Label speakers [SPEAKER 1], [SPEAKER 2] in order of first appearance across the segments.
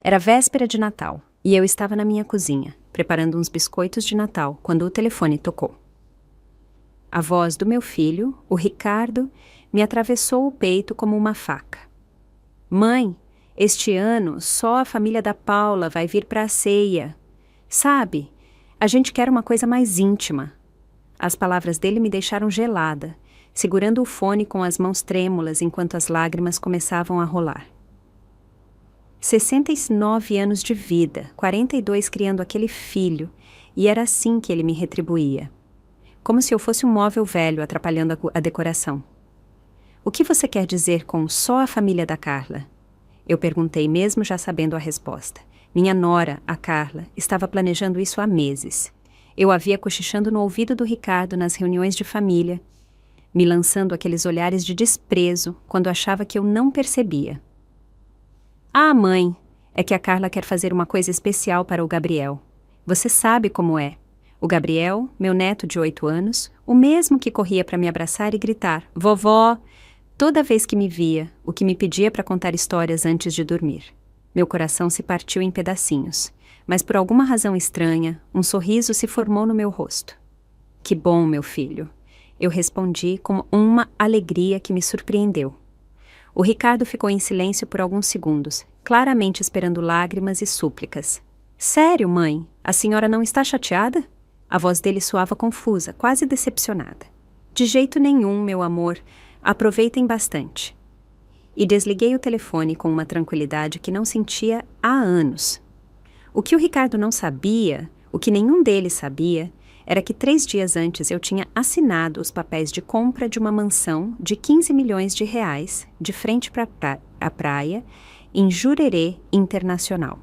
[SPEAKER 1] Era véspera de Natal, e eu estava na minha cozinha, preparando uns biscoitos de Natal, quando o telefone tocou. A voz do meu filho, o Ricardo, me atravessou o peito como uma faca. Mãe, este ano só a família da Paula vai vir para a ceia. Sabe, a gente quer uma coisa mais íntima. As palavras dele me deixaram gelada, segurando o fone com as mãos trêmulas enquanto as lágrimas começavam a rolar. 69 anos de vida, 42 criando aquele filho, e era assim que ele me retribuía. Como se eu fosse um móvel velho atrapalhando a decoração. O que você quer dizer com só a família da Carla? Eu perguntei mesmo já sabendo a resposta. Minha nora, a Carla, estava planejando isso há meses. Eu havia cochichando no ouvido do Ricardo nas reuniões de família, me lançando aqueles olhares de desprezo quando achava que eu não percebia. Ah, mãe, é que a Carla quer fazer uma coisa especial para o Gabriel. Você sabe como é. O Gabriel, meu neto de 8 anos, o mesmo que corria para me abraçar e gritar, vovó, toda vez que me via, o que me pedia para contar histórias antes de dormir. Meu coração se partiu em pedacinhos, mas por alguma razão estranha, um sorriso se formou no meu rosto. Que bom, meu filho. Eu respondi com uma alegria que me surpreendeu. O Ricardo ficou em silêncio por alguns segundos, claramente esperando lágrimas e súplicas. Sério, mãe? A senhora não está chateada? A voz dele soava confusa, quase decepcionada. De jeito nenhum, meu amor. Aproveitem bastante. E desliguei o telefone com uma tranquilidade que não sentia há anos. O que o Ricardo não sabia, o que nenhum deles sabia, era que 3 dias antes eu tinha assinado os papéis de compra de uma mansão de 15 milhões de reais, de frente para a praia, em Jurerê Internacional.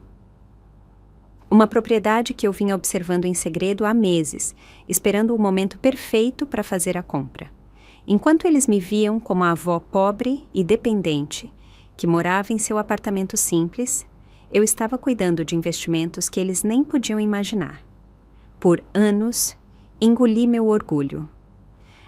[SPEAKER 1] Uma propriedade que eu vinha observando em segredo há meses, esperando o momento perfeito para fazer a compra. Enquanto eles me viam como a avó pobre e dependente, que morava em seu apartamento simples, eu estava cuidando de investimentos que eles nem podiam imaginar. Por anos, engoli meu orgulho.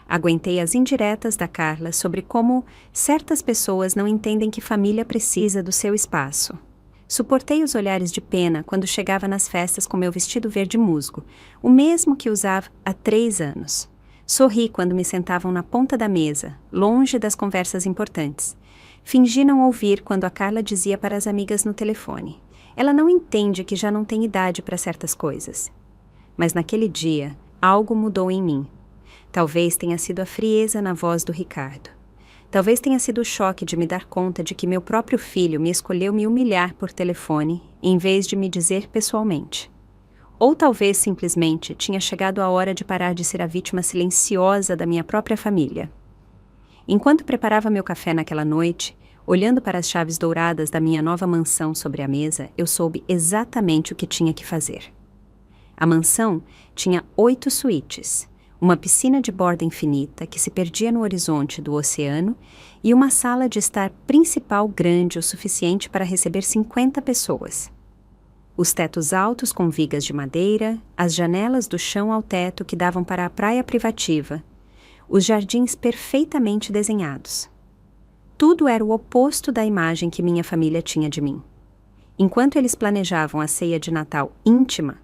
[SPEAKER 1] Aguentei as indiretas da Carla sobre como certas pessoas não entendem que família precisa do seu espaço. Suportei os olhares de pena quando chegava nas festas com meu vestido verde musgo, o mesmo que usava há 3 anos. Sorri quando me sentavam na ponta da mesa, longe das conversas importantes. Fingi não ouvir quando a Carla dizia para as amigas no telefone. Ela não entende que já não tem idade para certas coisas. Mas naquele dia, algo mudou em mim. Talvez tenha sido a frieza na voz do Ricardo. Talvez tenha sido o choque de me dar conta de que meu próprio filho me escolheu me humilhar por telefone, em vez de me dizer pessoalmente. Ou talvez simplesmente tinha chegado a hora de parar de ser a vítima silenciosa da minha própria família. Enquanto preparava meu café naquela noite, olhando para as chaves douradas da minha nova mansão sobre a mesa, eu soube exatamente o que tinha que fazer. A mansão tinha 8 suítes, uma piscina de borda infinita que se perdia no horizonte do oceano e uma sala de estar principal grande o suficiente para receber 50 pessoas. Os tetos altos com vigas de madeira, as janelas do chão ao teto que davam para a praia privativa, os jardins perfeitamente desenhados. Tudo era o oposto da imagem que minha família tinha de mim. Enquanto eles planejavam a ceia de Natal íntima,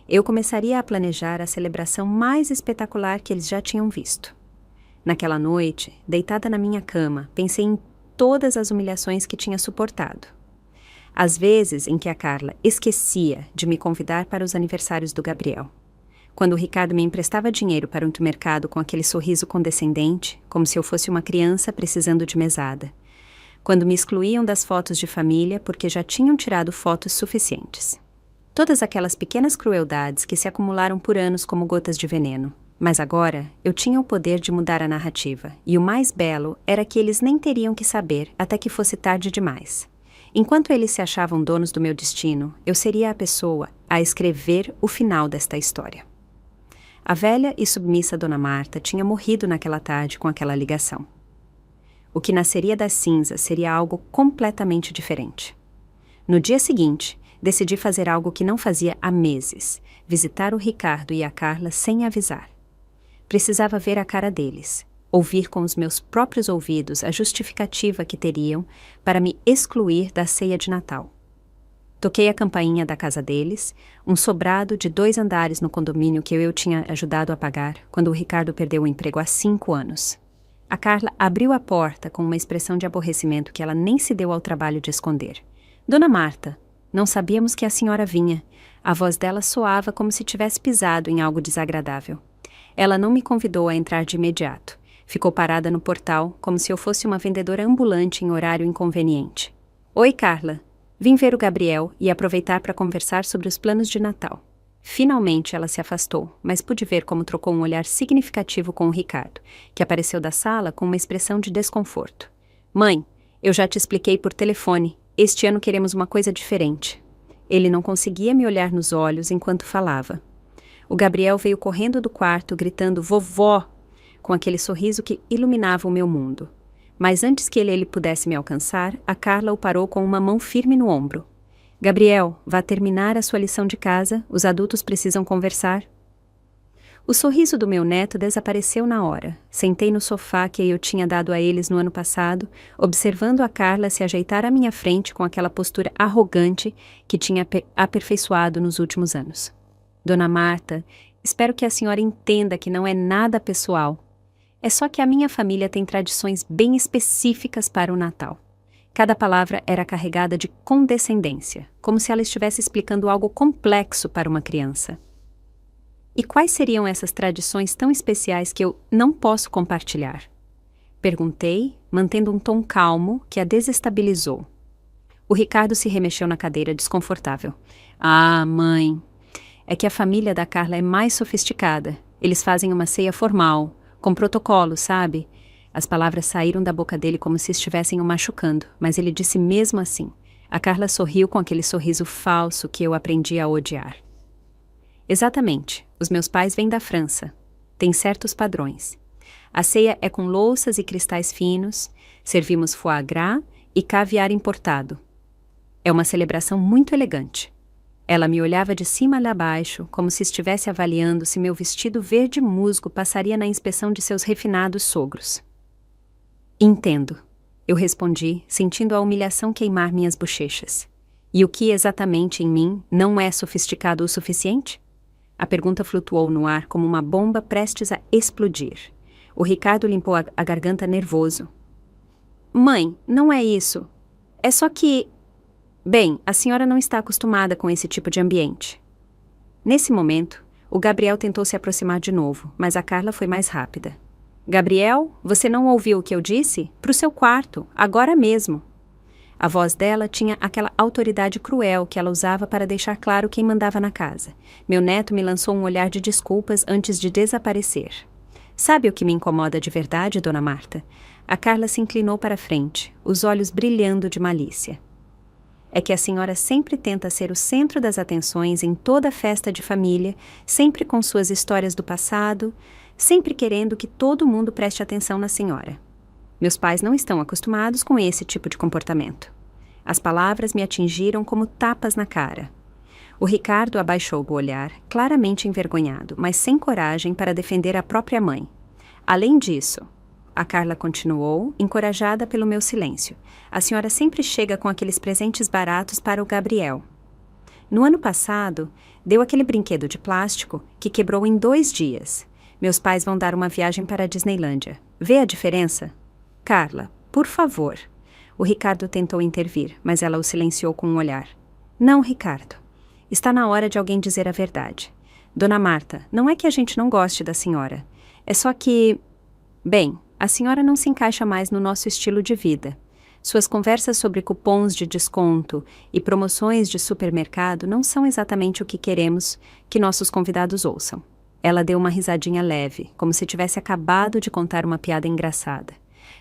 [SPEAKER 1] eu começaria a planejar a celebração mais espetacular que eles já tinham visto. Naquela noite, deitada na minha cama, pensei em todas as humilhações que tinha suportado. As vezes em que a Carla esquecia de me convidar para os aniversários do Gabriel. Quando o Ricardo me emprestava dinheiro para o mercado com aquele sorriso condescendente, como se eu fosse uma criança precisando de mesada. Quando me excluíam das fotos de família porque já tinham tirado fotos suficientes. Todas aquelas pequenas crueldades que se acumularam por anos como gotas de veneno. Mas agora eu tinha o poder de mudar a narrativa, e o mais belo era que eles nem teriam que saber até que fosse tarde demais. Enquanto eles se achavam donos do meu destino, eu seria a pessoa a escrever o final desta história. A velha e submissa Dona Marta tinha morrido naquela tarde com aquela ligação. O que nasceria das cinzas seria algo completamente diferente. No dia seguinte, decidi fazer algo que não fazia há meses, visitar o Ricardo e a Carla sem avisar. Precisava ver a cara deles, ouvir com os meus próprios ouvidos a justificativa que teriam para me excluir da ceia de Natal. Toquei a campainha da casa deles, um sobrado de 2 andares no condomínio que eu tinha ajudado a pagar quando o Ricardo perdeu o emprego há 5 anos. A Carla abriu a porta com uma expressão de aborrecimento que ela nem se deu ao trabalho de esconder. Dona Marta, não sabíamos que a senhora vinha. A voz dela soava como se tivesse pisado em algo desagradável. Ela não me convidou a entrar de imediato. Ficou parada no portal, como se eu fosse uma vendedora ambulante em horário inconveniente. Oi, Carla. Vim ver o Gabriel e aproveitar para conversar sobre os planos de Natal. Finalmente ela se afastou, mas pude ver como trocou um olhar significativo com o Ricardo, que apareceu da sala com uma expressão de desconforto. Mãe, eu já te expliquei por telefone. Este ano queremos uma coisa diferente. Ele não conseguia me olhar nos olhos enquanto falava. O Gabriel veio correndo do quarto, gritando vovó, com aquele sorriso que iluminava o meu mundo. Mas antes que ele pudesse me alcançar, a Carla o parou com uma mão firme no ombro. Gabriel, vá terminar a sua lição de casa, os adultos precisam conversar. O sorriso do meu neto desapareceu na hora. Sentei no sofá que eu tinha dado a eles no ano passado, observando a Carla se ajeitar à minha frente com aquela postura arrogante que tinha aperfeiçoado nos últimos anos. Dona Marta, espero que a senhora entenda que não é nada pessoal. É só que a minha família tem tradições bem específicas para o Natal. Cada palavra era carregada de condescendência, como se ela estivesse explicando algo complexo para uma criança. E quais seriam essas tradições tão especiais que eu não posso compartilhar? Perguntei, mantendo um tom calmo que a desestabilizou. O Ricardo se remexeu na cadeira desconfortável. Ah, mãe, é que a família da Carla é mais sofisticada. Eles fazem uma ceia formal, com protocolo, sabe? As palavras saíram da boca dele como se estivessem o machucando, mas ele disse mesmo assim. A Carla sorriu com aquele sorriso falso que eu aprendi a odiar. Exatamente. Os meus pais vêm da França. Tem certos padrões. A ceia é com louças e cristais finos, servimos foie gras e caviar importado. É uma celebração muito elegante. Ela me olhava de cima a baixo, como se estivesse avaliando se meu vestido verde musgo passaria na inspeção de seus refinados sogros. Entendo, eu respondi, sentindo a humilhação queimar minhas bochechas. E o que exatamente em mim não é sofisticado o suficiente? A pergunta flutuou no ar como uma bomba prestes a explodir. O Ricardo limpou a garganta nervoso. Mãe, não é isso. É só que... Bem, a senhora não está acostumada com esse tipo de ambiente. Nesse momento, o Gabriel tentou se aproximar de novo, mas a Carla foi mais rápida. Gabriel, você não ouviu o que eu disse? Pro seu quarto, agora mesmo. A voz dela tinha aquela autoridade cruel que ela usava para deixar claro quem mandava na casa. Meu neto me lançou um olhar de desculpas antes de desaparecer. Sabe o que me incomoda de verdade, Dona Marta? A Carla se inclinou para a frente, os olhos brilhando de malícia. É que a senhora sempre tenta ser o centro das atenções em toda festa de família, sempre com suas histórias do passado, sempre querendo que todo mundo preste atenção na senhora. Meus pais não estão acostumados com esse tipo de comportamento. As palavras me atingiram como tapas na cara. O Ricardo abaixou o olhar, claramente envergonhado, mas sem coragem para defender a própria mãe. Além disso, a Carla continuou, encorajada pelo meu silêncio. A senhora sempre chega com aqueles presentes baratos para o Gabriel. No ano passado, deu aquele brinquedo de plástico que quebrou em 2 dias. Meus pais vão dar uma viagem para a Disneylândia. Vê a diferença? Carla, por favor. O Ricardo tentou intervir, mas ela o silenciou com um olhar. Não, Ricardo. Está na hora de alguém dizer a verdade. Dona Marta, não é que a gente não goste da senhora. É só que... Bem, a senhora não se encaixa mais no nosso estilo de vida. Suas conversas sobre cupons de desconto e promoções de supermercado não são exatamente o que queremos que nossos convidados ouçam. Ela deu uma risadinha leve, como se tivesse acabado de contar uma piada engraçada.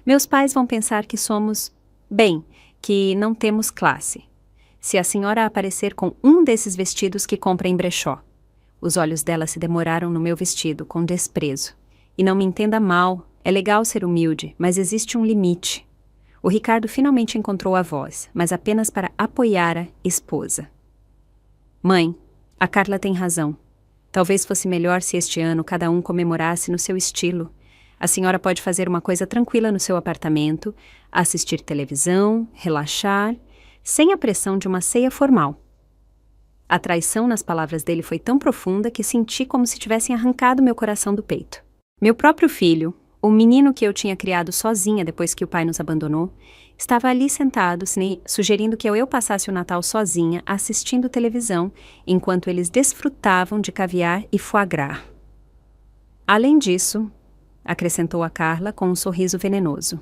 [SPEAKER 1] Meus pais vão pensar que somos... Bem, que não temos classe. Se a senhora aparecer com um desses vestidos que compra em brechó. Os olhos dela se demoraram no meu vestido, com desprezo. E não me entenda mal, é legal ser humilde, mas existe um limite. O Ricardo finalmente encontrou a voz, mas apenas para apoiar a esposa. Mãe, a Carla tem razão. Talvez fosse melhor se este ano cada um comemorasse no seu estilo. A senhora pode fazer uma coisa tranquila no seu apartamento, assistir televisão, relaxar, sem a pressão de uma ceia formal. A traição nas palavras dele foi tão profunda que senti como se tivessem arrancado meu coração do peito. Meu próprio filho, o menino que eu tinha criado sozinha depois que o pai nos abandonou, estava ali sentado, sugerindo que eu passasse o Natal sozinha, assistindo televisão, enquanto eles desfrutavam de caviar e foie gras. Além disso, acrescentou a Carla com um sorriso venenoso,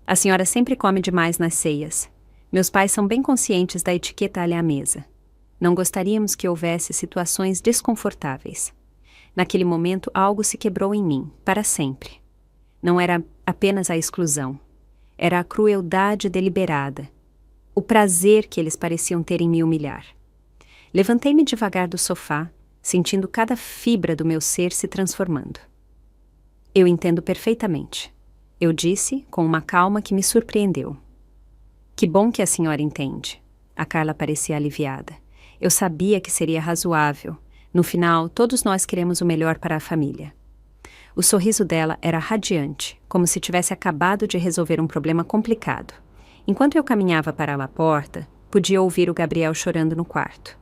[SPEAKER 1] a senhora sempre come demais nas ceias. Meus pais são bem conscientes da etiqueta à mesa. Não gostaríamos que houvesse situações desconfortáveis. Naquele momento, algo se quebrou em mim, para sempre. Não era apenas a exclusão. Era a crueldade deliberada. O prazer que eles pareciam ter em me humilhar. Levantei-me devagar do sofá, sentindo cada fibra do meu ser se transformando. Eu entendo perfeitamente, eu disse com uma calma que me surpreendeu. Que bom que a senhora entende. A Carla parecia aliviada. Eu sabia que seria razoável. No final, todos nós queremos o melhor para a família. O sorriso dela era radiante, como se tivesse acabado de resolver um problema complicado. Enquanto eu caminhava para a porta, podia ouvir o Gabriel chorando no quarto.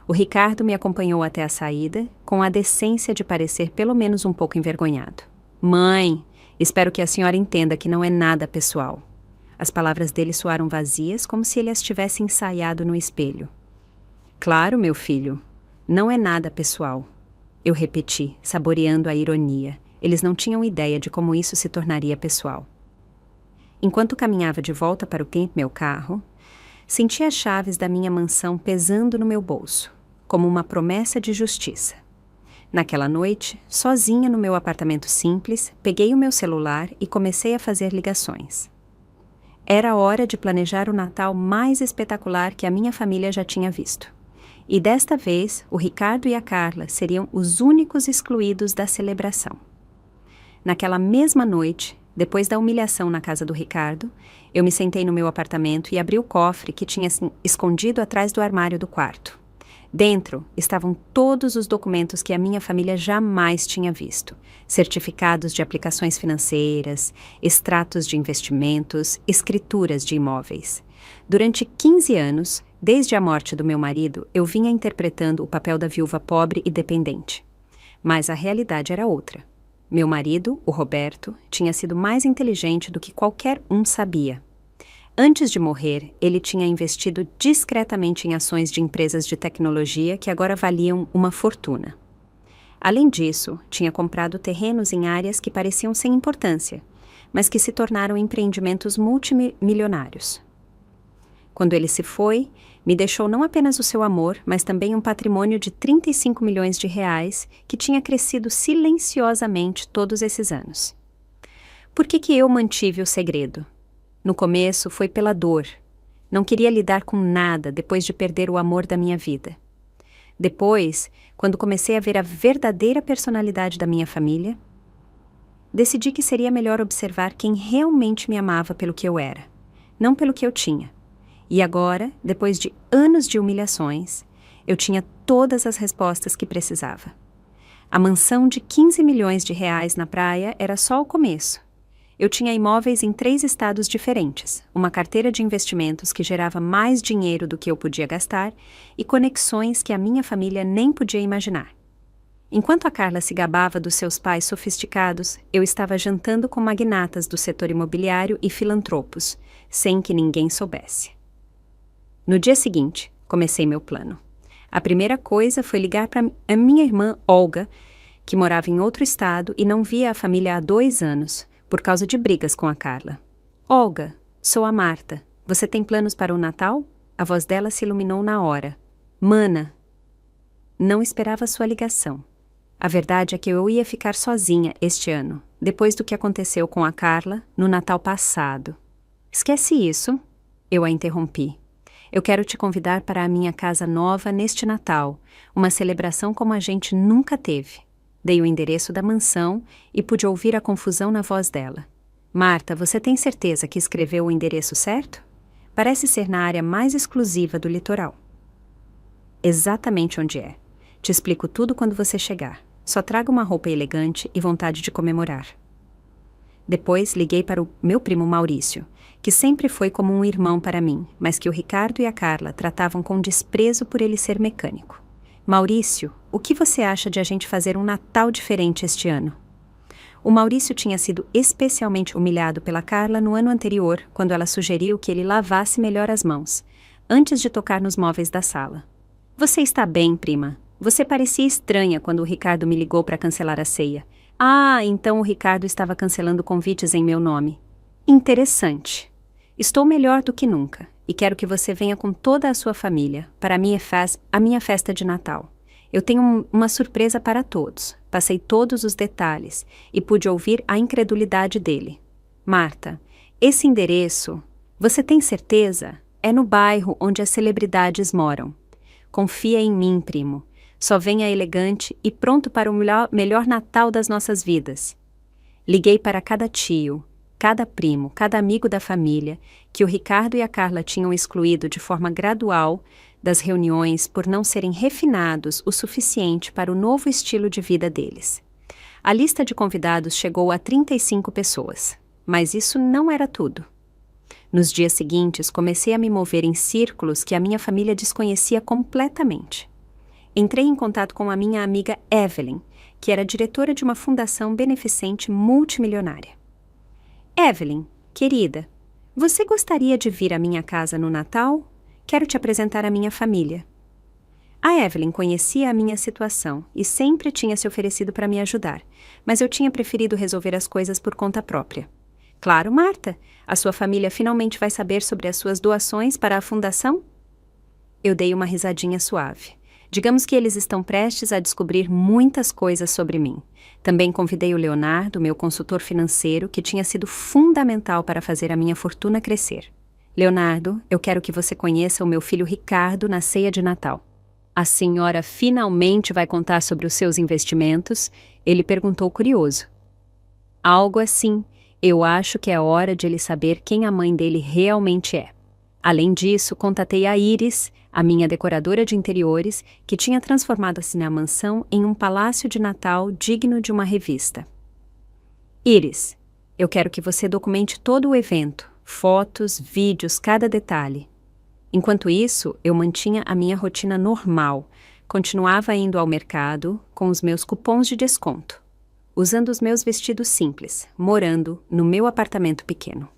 [SPEAKER 1] O Ricardo me acompanhou até a saída, com a decência de parecer pelo menos um pouco envergonhado. Mãe, espero que a senhora entenda que não é nada pessoal. As palavras dele soaram vazias, como se ele as tivesse ensaiado no espelho. Claro, meu filho, não é nada pessoal. Eu repeti, saboreando a ironia. Eles não tinham ideia de como isso se tornaria pessoal. Enquanto caminhava de volta para o meu carro, senti as chaves da minha mansão pesando no meu bolso, como uma promessa de justiça. Naquela noite, sozinha no meu apartamento simples, peguei o meu celular e comecei a fazer ligações. Era hora de planejar o Natal mais espetacular que a minha família já tinha visto. E desta vez, o Ricardo e a Carla seriam os únicos excluídos da celebração. Naquela mesma noite, depois da humilhação na casa do Ricardo, eu me sentei no meu apartamento e abri o cofre que tinha escondido atrás do armário do quarto. Dentro estavam todos os documentos que a minha família jamais tinha visto. Certificados de aplicações financeiras, extratos de investimentos, escrituras de imóveis. Durante 15 anos, desde a morte do meu marido, eu vinha interpretando o papel da viúva pobre e dependente. Mas a realidade era outra. Meu marido, o Roberto, tinha sido mais inteligente do que qualquer um sabia. Antes de morrer, ele tinha investido discretamente em ações de empresas de tecnologia que agora valiam uma fortuna. Além disso, tinha comprado terrenos em áreas que pareciam sem importância, mas que se tornaram empreendimentos multimilionários. Quando ele se foi, me deixou não apenas o seu amor, mas também um patrimônio de 35 milhões de reais que tinha crescido silenciosamente todos esses anos. Por que eu mantive o segredo? No começo foi pela dor. Não queria lidar com nada depois de perder o amor da minha vida. Depois, quando comecei a ver a verdadeira personalidade da minha família, decidi que seria melhor observar quem realmente me amava pelo que eu era, não pelo que eu tinha. E agora, depois de anos de humilhações, eu tinha todas as respostas que precisava. A mansão de 15 milhões de reais na praia era só o começo. Eu tinha imóveis em 3 estados diferentes, uma carteira de investimentos que gerava mais dinheiro do que eu podia gastar e conexões que a minha família nem podia imaginar. Enquanto a Carla se gabava dos seus pais sofisticados, eu estava jantando com magnatas do setor imobiliário e filantropos, sem que ninguém soubesse. No dia seguinte, comecei meu plano. A primeira coisa foi ligar para a minha irmã Olga, que morava em outro estado e não via a família há 2 anos, por causa de brigas com a Carla. Olga, sou a Marta. Você tem planos para o Natal? A voz dela se iluminou na hora. Mana. Não esperava sua ligação. A verdade é que eu ia ficar sozinha este ano, depois do que aconteceu com a Carla no Natal passado. Esquece isso? Eu a interrompi. Eu quero te convidar para a minha casa nova neste Natal, uma celebração como a gente nunca teve. Dei o endereço da mansão e pude ouvir a confusão na voz dela. Marta, você tem certeza que escreveu o endereço certo? Parece ser na área mais exclusiva do litoral. Exatamente onde é. Te explico tudo quando você chegar. Só traga uma roupa elegante e vontade de comemorar. Depois liguei para o meu primo Maurício, que sempre foi como um irmão para mim, mas que o Ricardo e a Carla tratavam com desprezo por ele ser mecânico. Maurício, o que você acha de a gente fazer um Natal diferente este ano? O Maurício tinha sido especialmente humilhado pela Carla no ano anterior, quando ela sugeriu que ele lavasse melhor as mãos, antes de tocar nos móveis da sala. Você está bem, prima? Você parecia estranha quando o Ricardo me ligou para cancelar a ceia. Ah, então o Ricardo estava cancelando convites em meu nome. Interessante. Estou melhor do que nunca, e quero que você venha com toda a sua família para a minha festa de Natal. Eu tenho uma surpresa para todos. Passei todos os detalhes e pude ouvir a incredulidade dele. Marta, esse endereço, você tem certeza? É no bairro onde as celebridades moram. Confia em mim, primo. Só venha elegante e pronto para o melhor Natal das nossas vidas. Liguei para cada tio, cada primo, cada amigo da família, que o Ricardo e a Carla tinham excluído de forma gradual das reuniões por não serem refinados o suficiente para o novo estilo de vida deles. A lista de convidados chegou a 35 pessoas, mas isso não era tudo. Nos dias seguintes, comecei a me mover em círculos que a minha família desconhecia completamente. Entrei em contato com a minha amiga Evelyn, que era diretora de uma fundação beneficente multimilionária. Evelyn, querida, você gostaria de vir à minha casa no Natal? Quero te apresentar a minha família. A Evelyn conhecia a minha situação e sempre tinha se oferecido para me ajudar, mas eu tinha preferido resolver as coisas por conta própria. Claro, Marta, a sua família finalmente vai saber sobre as suas doações para a fundação? Eu dei uma risadinha suave. Digamos que eles estão prestes a descobrir muitas coisas sobre mim. Também convidei o Leonardo, meu consultor financeiro, que tinha sido fundamental para fazer a minha fortuna crescer. Leonardo, eu quero que você conheça o meu filho Ricardo na ceia de Natal. A senhora finalmente vai contar sobre os seus investimentos? Ele perguntou curioso. Algo assim. Eu acho que é hora de ele saber quem a mãe dele realmente é. Além disso, contatei a Iris, a minha decoradora de interiores, que tinha transformado assim a mansão em um palácio de Natal digno de uma revista. Iris, eu quero que você documente todo o evento, fotos, vídeos, cada detalhe. Enquanto isso, eu mantinha a minha rotina normal, continuava indo ao mercado com os meus cupons de desconto, usando os meus vestidos simples, morando no meu apartamento pequeno.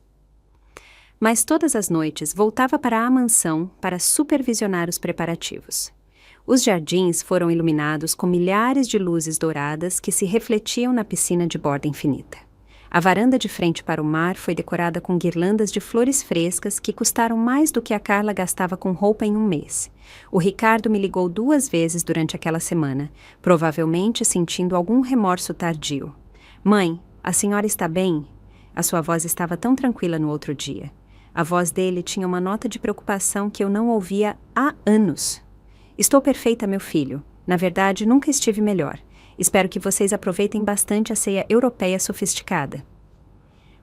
[SPEAKER 1] Mas todas as noites voltava para a mansão para supervisionar os preparativos. Os jardins foram iluminados com milhares de luzes douradas que se refletiam na piscina de borda infinita. A varanda de frente para o mar foi decorada com guirlandas de flores frescas que custaram mais do que a Carla gastava com roupa em um mês. O Ricardo me ligou 2 vezes durante aquela semana, provavelmente sentindo algum remorso tardio. Mãe, a senhora está bem? A sua voz estava tão tranquila no outro dia. A voz dele tinha uma nota de preocupação que eu não ouvia há anos. Estou perfeita, meu filho. Na verdade, nunca estive melhor. Espero que vocês aproveitem bastante a ceia europeia sofisticada.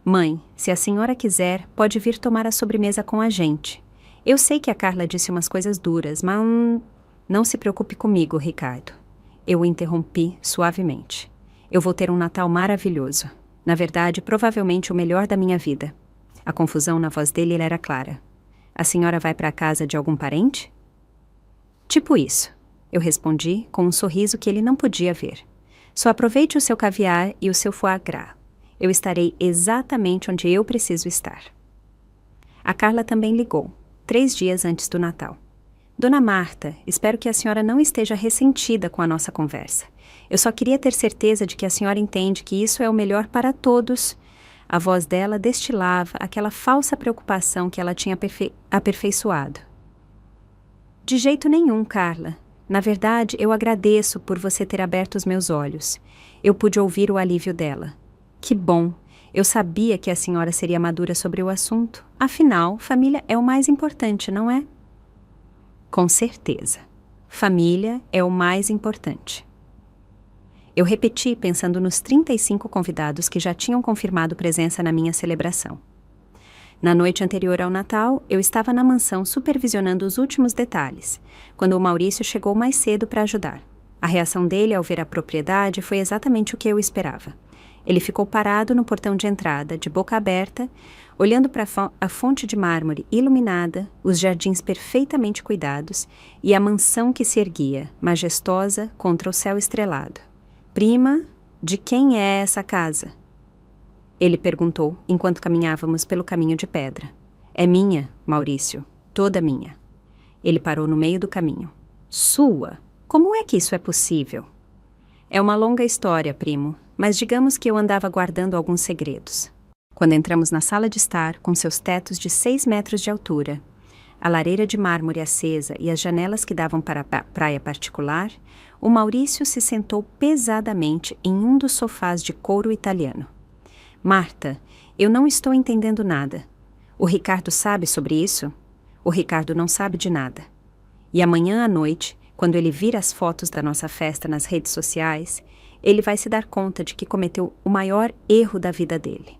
[SPEAKER 1] Mãe, se a senhora quiser, pode vir tomar a sobremesa com a gente. Eu sei que a Carla disse umas coisas duras, mas não se preocupe comigo, Ricardo. Eu o interrompi suavemente. Eu vou ter um Natal maravilhoso. Na verdade, provavelmente o melhor da minha vida. A confusão na voz dele era clara. A senhora vai para a casa de algum parente? Tipo isso. Eu respondi com um sorriso que ele não podia ver. Só aproveite o seu caviar e o seu foie gras. Eu estarei exatamente onde eu preciso estar. A Carla também ligou, 3 dias antes do Natal. Dona Marta, espero que a senhora não esteja ressentida com a nossa conversa. Eu só queria ter certeza de que a senhora entende que isso é o melhor para todos. A voz dela destilava aquela falsa preocupação que ela tinha aperfeiçoado. De jeito nenhum, Carla. Na verdade, eu agradeço por você ter aberto os meus olhos. Eu pude ouvir o alívio dela. Que bom! Eu sabia que a senhora seria madura sobre o assunto. Afinal, família é o mais importante, não é? Com certeza. Família é o mais importante. Eu repeti pensando nos 35 convidados que já tinham confirmado presença na minha celebração. Na noite anterior ao Natal, eu estava na mansão supervisionando os últimos detalhes, quando o Maurício chegou mais cedo para ajudar. A reação dele ao ver a propriedade foi exatamente o que eu esperava. Ele ficou parado no portão de entrada, de boca aberta, olhando para a fonte de mármore iluminada, os jardins perfeitamente cuidados e a mansão que se erguia, majestosa, contra o céu estrelado. Prima, de quem é essa casa? Ele perguntou, enquanto caminhávamos pelo caminho de pedra. É minha, Maurício, toda minha. Ele parou no meio do caminho. Sua? Como é que isso é possível? É uma longa história, primo, mas digamos que eu andava guardando alguns segredos. Quando entramos na sala de estar, com seus tetos de 6 metros de altura, a lareira de mármore acesa e as janelas que davam para a praia particular, o Maurício se sentou pesadamente em um dos sofás de couro italiano. Marta, eu não estou entendendo nada. O Ricardo sabe sobre isso? O Ricardo não sabe de nada. E amanhã à noite, quando ele vir as fotos da nossa festa nas redes sociais, ele vai se dar conta de que cometeu o maior erro da vida dele.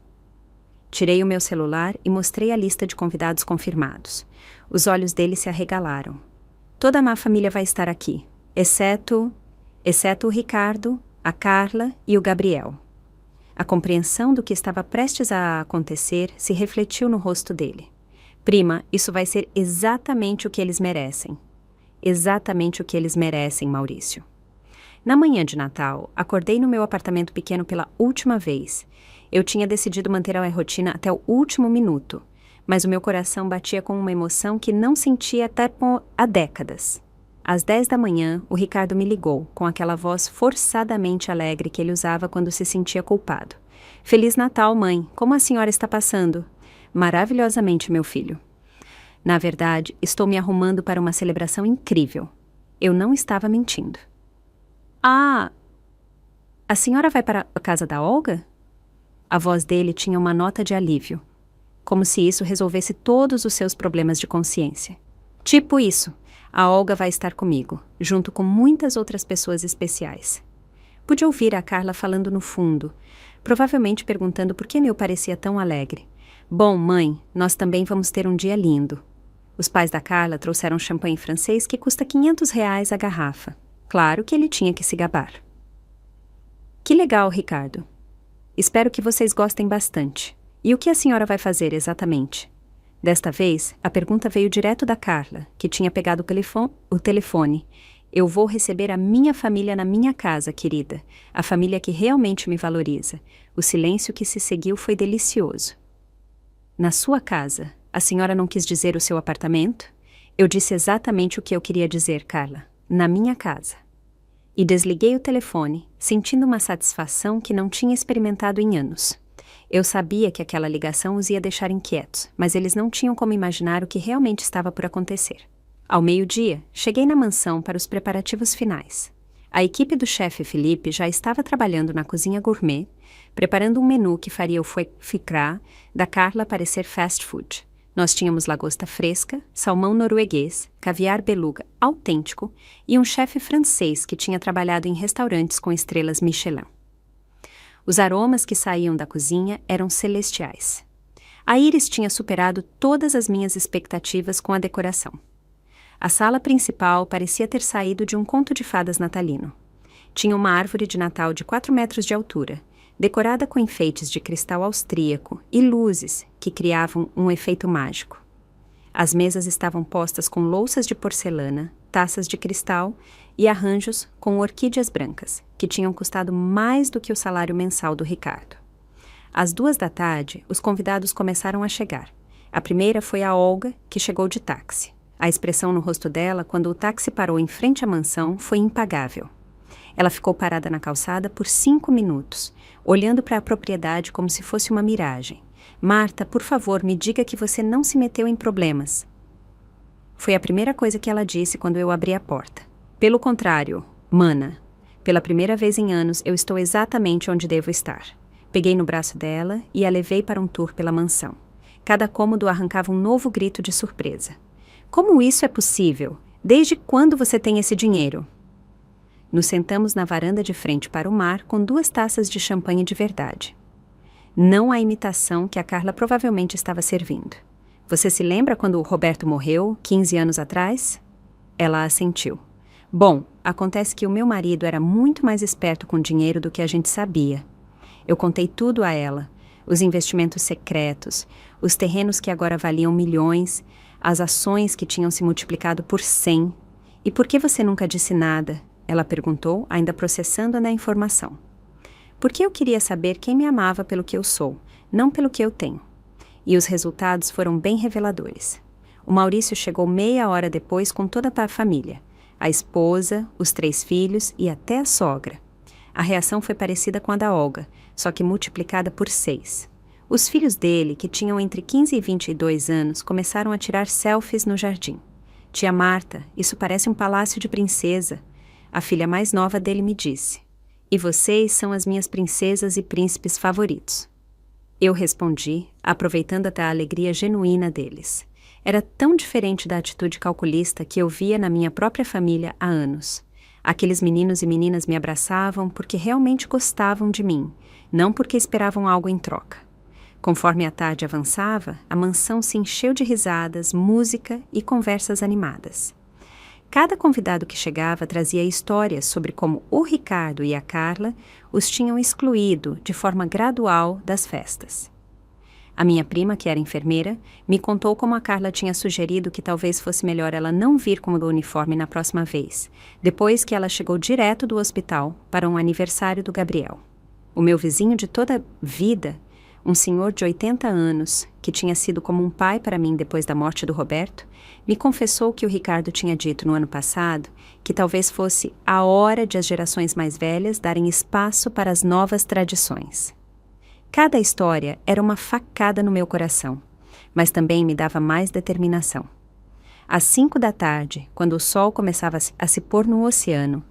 [SPEAKER 1] Tirei o meu celular e mostrei a lista de convidados confirmados. Os olhos dele se arregalaram. Toda a má família vai estar aqui, exceto o Ricardo, a Carla e o Gabriel. A compreensão do que estava prestes a acontecer se refletiu no rosto dele. Prima, isso vai ser exatamente o que eles merecem. Exatamente o que eles merecem, Maurício. Na manhã de Natal, acordei no meu apartamento pequeno pela última vez. Eu tinha decidido manter a rotina até o último minuto, mas o meu coração batia com uma emoção que não sentia até há décadas. Às 10 da manhã, o Ricardo me ligou, com aquela voz forçadamente alegre que ele usava quando se sentia culpado. Feliz Natal, mãe! Como a senhora está passando? Maravilhosamente, meu filho. Na verdade, estou me arrumando para uma celebração incrível. Eu não estava mentindo. Ah! A senhora vai para a casa da Olga? A voz dele tinha uma nota de alívio, como se isso resolvesse todos os seus problemas de consciência. Tipo isso, a Olga vai estar comigo, junto com muitas outras pessoas especiais. Pude ouvir a Carla falando no fundo, provavelmente perguntando por que eu parecia tão alegre. Bom, mãe, nós também vamos ter um dia lindo. Os pais da Carla trouxeram champanhe francês que custa R$500 a garrafa. Claro que ele tinha que se gabar. Que legal, Ricardo. Espero que vocês gostem bastante. E o que a senhora vai fazer exatamente? Desta vez, a pergunta veio direto da Carla, que tinha pegado o telefone. Eu vou receber a minha família na minha casa, querida. A família que realmente me valoriza. O silêncio que se seguiu foi delicioso. Na sua casa, a senhora não quis dizer o seu apartamento? Eu disse exatamente o que eu queria dizer, Carla. Na minha casa. E desliguei o telefone, sentindo uma satisfação que não tinha experimentado em anos. Eu sabia que aquela ligação os ia deixar inquietos, mas eles não tinham como imaginar o que realmente estava por acontecer. Ao meio-dia, cheguei na mansão para os preparativos finais. A equipe do chefe Felipe já estava trabalhando na cozinha gourmet, preparando um menu que faria o foie gras da Carla parecer fast food. Nós tínhamos lagosta fresca, salmão norueguês, caviar beluga autêntico e um chefe francês que tinha trabalhado em restaurantes com estrelas Michelin. Os aromas que saíam da cozinha eram celestiais. A Iris tinha superado todas as minhas expectativas com a decoração. A sala principal parecia ter saído de um conto de fadas natalino. Tinha uma árvore de Natal de 4 metros de altura, decorada com enfeites de cristal austríaco e luzes que criavam um efeito mágico. As mesas estavam postas com louças de porcelana, taças de cristal e arranjos com orquídeas brancas, que tinham custado mais do que o salário mensal do Ricardo. Às 2 da tarde, os convidados começaram a chegar. A primeira foi a Olga, que chegou de táxi. A expressão no rosto dela, quando o táxi parou em frente à mansão, foi impagável. Ela ficou parada na calçada por 5 minutos, olhando para a propriedade como se fosse uma miragem. Marta, por favor, me diga que você não se meteu em problemas. Foi a primeira coisa que ela disse quando eu abri a porta. Pelo contrário, mana, pela primeira vez em anos eu estou exatamente onde devo estar. Peguei no braço dela e a levei para um tour pela mansão. Cada cômodo arrancava um novo grito de surpresa. Como isso é possível? Desde quando você tem esse dinheiro? Nos sentamos na varanda de frente para o mar com 2 taças de champanhe de verdade. Não a imitação que a Carla provavelmente estava servindo. Você se lembra quando o Roberto morreu, 15 anos atrás? Ela assentiu. Bom, acontece que o meu marido era muito mais esperto com dinheiro do que a gente sabia. Eu contei tudo a ela. Os investimentos secretos, os terrenos que agora valiam milhões, as ações que tinham se multiplicado por 100. E por que você nunca disse nada? Ela perguntou, ainda processando a informação. Porque eu queria saber quem me amava pelo que eu sou, não pelo que eu tenho. E os resultados foram bem reveladores. O Maurício chegou meia hora depois com toda a família. A esposa, os 3 filhos e até a sogra. A reação foi parecida com a da Olga, só que multiplicada por 6. Os filhos dele, que tinham entre 15 e 22 anos, começaram a tirar selfies no jardim. Tia Marta, isso parece um palácio de princesa. A filha mais nova dele me disse. E vocês são as minhas princesas e príncipes favoritos. Eu respondi, aproveitando até a alegria genuína deles. Era tão diferente da atitude calculista que eu via na minha própria família há anos. Aqueles meninos e meninas me abraçavam porque realmente gostavam de mim, não porque esperavam algo em troca. Conforme a tarde avançava, a mansão se encheu de risadas, música e conversas animadas. Cada convidado que chegava trazia histórias sobre como o Ricardo e a Carla os tinham excluído de forma gradual das festas. A minha prima, que era enfermeira, me contou como a Carla tinha sugerido que talvez fosse melhor ela não vir com o uniforme na próxima vez, depois que ela chegou direto do hospital para um aniversário do Gabriel. O meu vizinho de toda a vida, um senhor de 80 anos, que tinha sido como um pai para mim depois da morte do Roberto, me confessou que o Ricardo tinha dito no ano passado que talvez fosse a hora de as gerações mais velhas darem espaço para as novas tradições. Cada história era uma facada no meu coração, mas também me dava mais determinação. Às 5 da tarde, quando o sol começava a se pôr no oceano,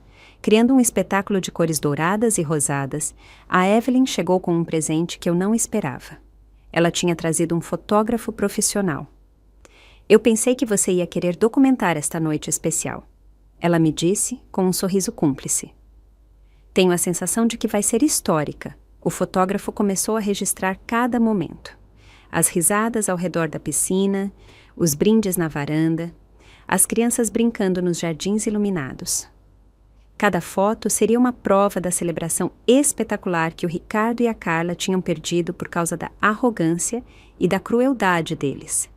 [SPEAKER 1] criando um espetáculo de cores douradas e rosadas, a Evelyn chegou com um presente que eu não esperava. Ela tinha trazido um fotógrafo profissional. Eu pensei que você ia querer documentar esta noite especial. Ela me disse com um sorriso cúmplice. Tenho a sensação de que vai ser histórica. O fotógrafo começou a registrar cada momento. As risadas ao redor da piscina, os brindes na varanda, as crianças brincando nos jardins iluminados. Cada foto seria uma prova da celebração espetacular que o Ricardo e a Carla tinham perdido por causa da arrogância e da crueldade deles.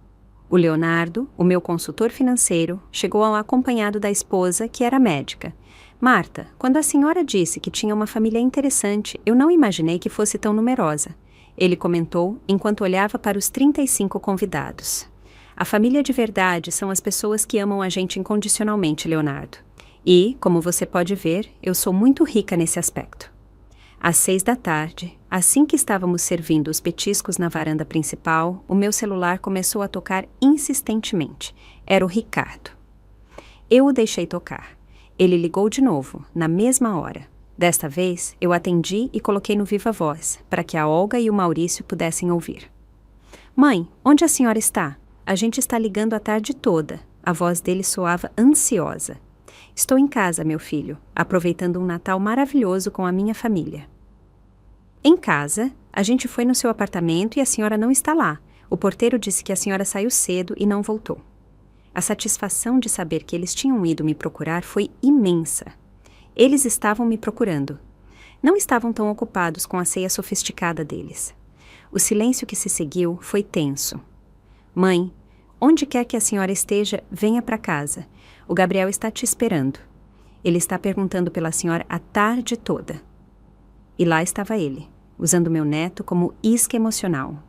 [SPEAKER 1] O Leonardo, o meu consultor financeiro, chegou acompanhado da esposa, que era médica. Marta, quando a senhora disse que tinha uma família interessante, eu não imaginei que fosse tão numerosa. Ele comentou enquanto olhava para os 35 convidados. A família de verdade são as pessoas que amam a gente incondicionalmente, Leonardo. E, como você pode ver, eu sou muito rica nesse aspecto. Às 6 da tarde, assim que estávamos servindo os petiscos na varanda principal, o meu celular começou a tocar insistentemente. Era o Ricardo. Eu o deixei tocar. Ele ligou de novo, na mesma hora. Desta vez, eu atendi e coloquei no viva voz, para que a Olga e o Maurício pudessem ouvir. Mãe, onde a senhora está? A gente está ligando a tarde toda. A voz dele soava ansiosa. Estou em casa, meu filho, aproveitando um Natal maravilhoso com a minha família. Em casa, a gente foi no seu apartamento e a senhora não está lá. O porteiro disse que a senhora saiu cedo e não voltou. A satisfação de saber que eles tinham ido me procurar foi imensa. Eles estavam me procurando. Não estavam tão ocupados com a ceia sofisticada deles. O silêncio que se seguiu foi tenso. Mãe, onde quer que a senhora esteja, venha para casa. O Gabriel está te esperando. Ele está perguntando pela senhora a tarde toda. E lá estava ele, usando meu neto como isca emocional.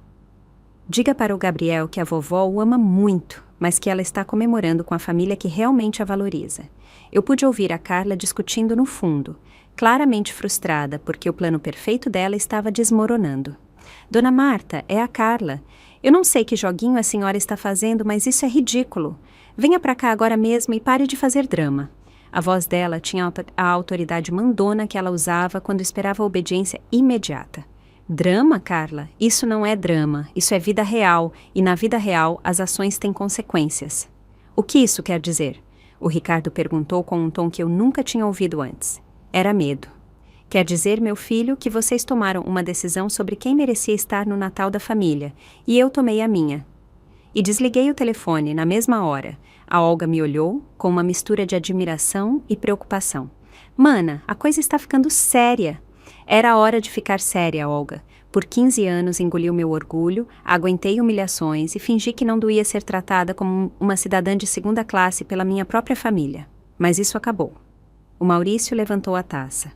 [SPEAKER 1] Diga para o Gabriel que a vovó o ama muito, mas que ela está comemorando com a família que realmente a valoriza. Eu pude ouvir a Carla discutindo no fundo, claramente frustrada porque o plano perfeito dela estava desmoronando. Dona Marta, é a Carla. Eu não sei que joguinho a senhora está fazendo, mas isso é ridículo. Venha para cá agora mesmo e pare de fazer drama. A voz dela tinha a autoridade mandona que ela usava quando esperava a obediência imediata. Drama, Carla? Isso não é drama, isso é vida real, e na vida real as ações têm consequências. O que isso quer dizer? O Ricardo perguntou com um tom que eu nunca tinha ouvido antes. Era medo. Quer dizer, meu filho, que vocês tomaram uma decisão sobre quem merecia estar no Natal da família, e eu tomei a minha. E desliguei o telefone na mesma hora. A Olga me olhou com uma mistura de admiração e preocupação. Mana, a coisa está ficando séria. Era hora de ficar séria, Olga. Por 15 anos engoli o meu orgulho, aguentei humilhações e fingi que não doía ser tratada como uma cidadã de segunda classe pela minha própria família. Mas isso acabou. O Maurício levantou a taça.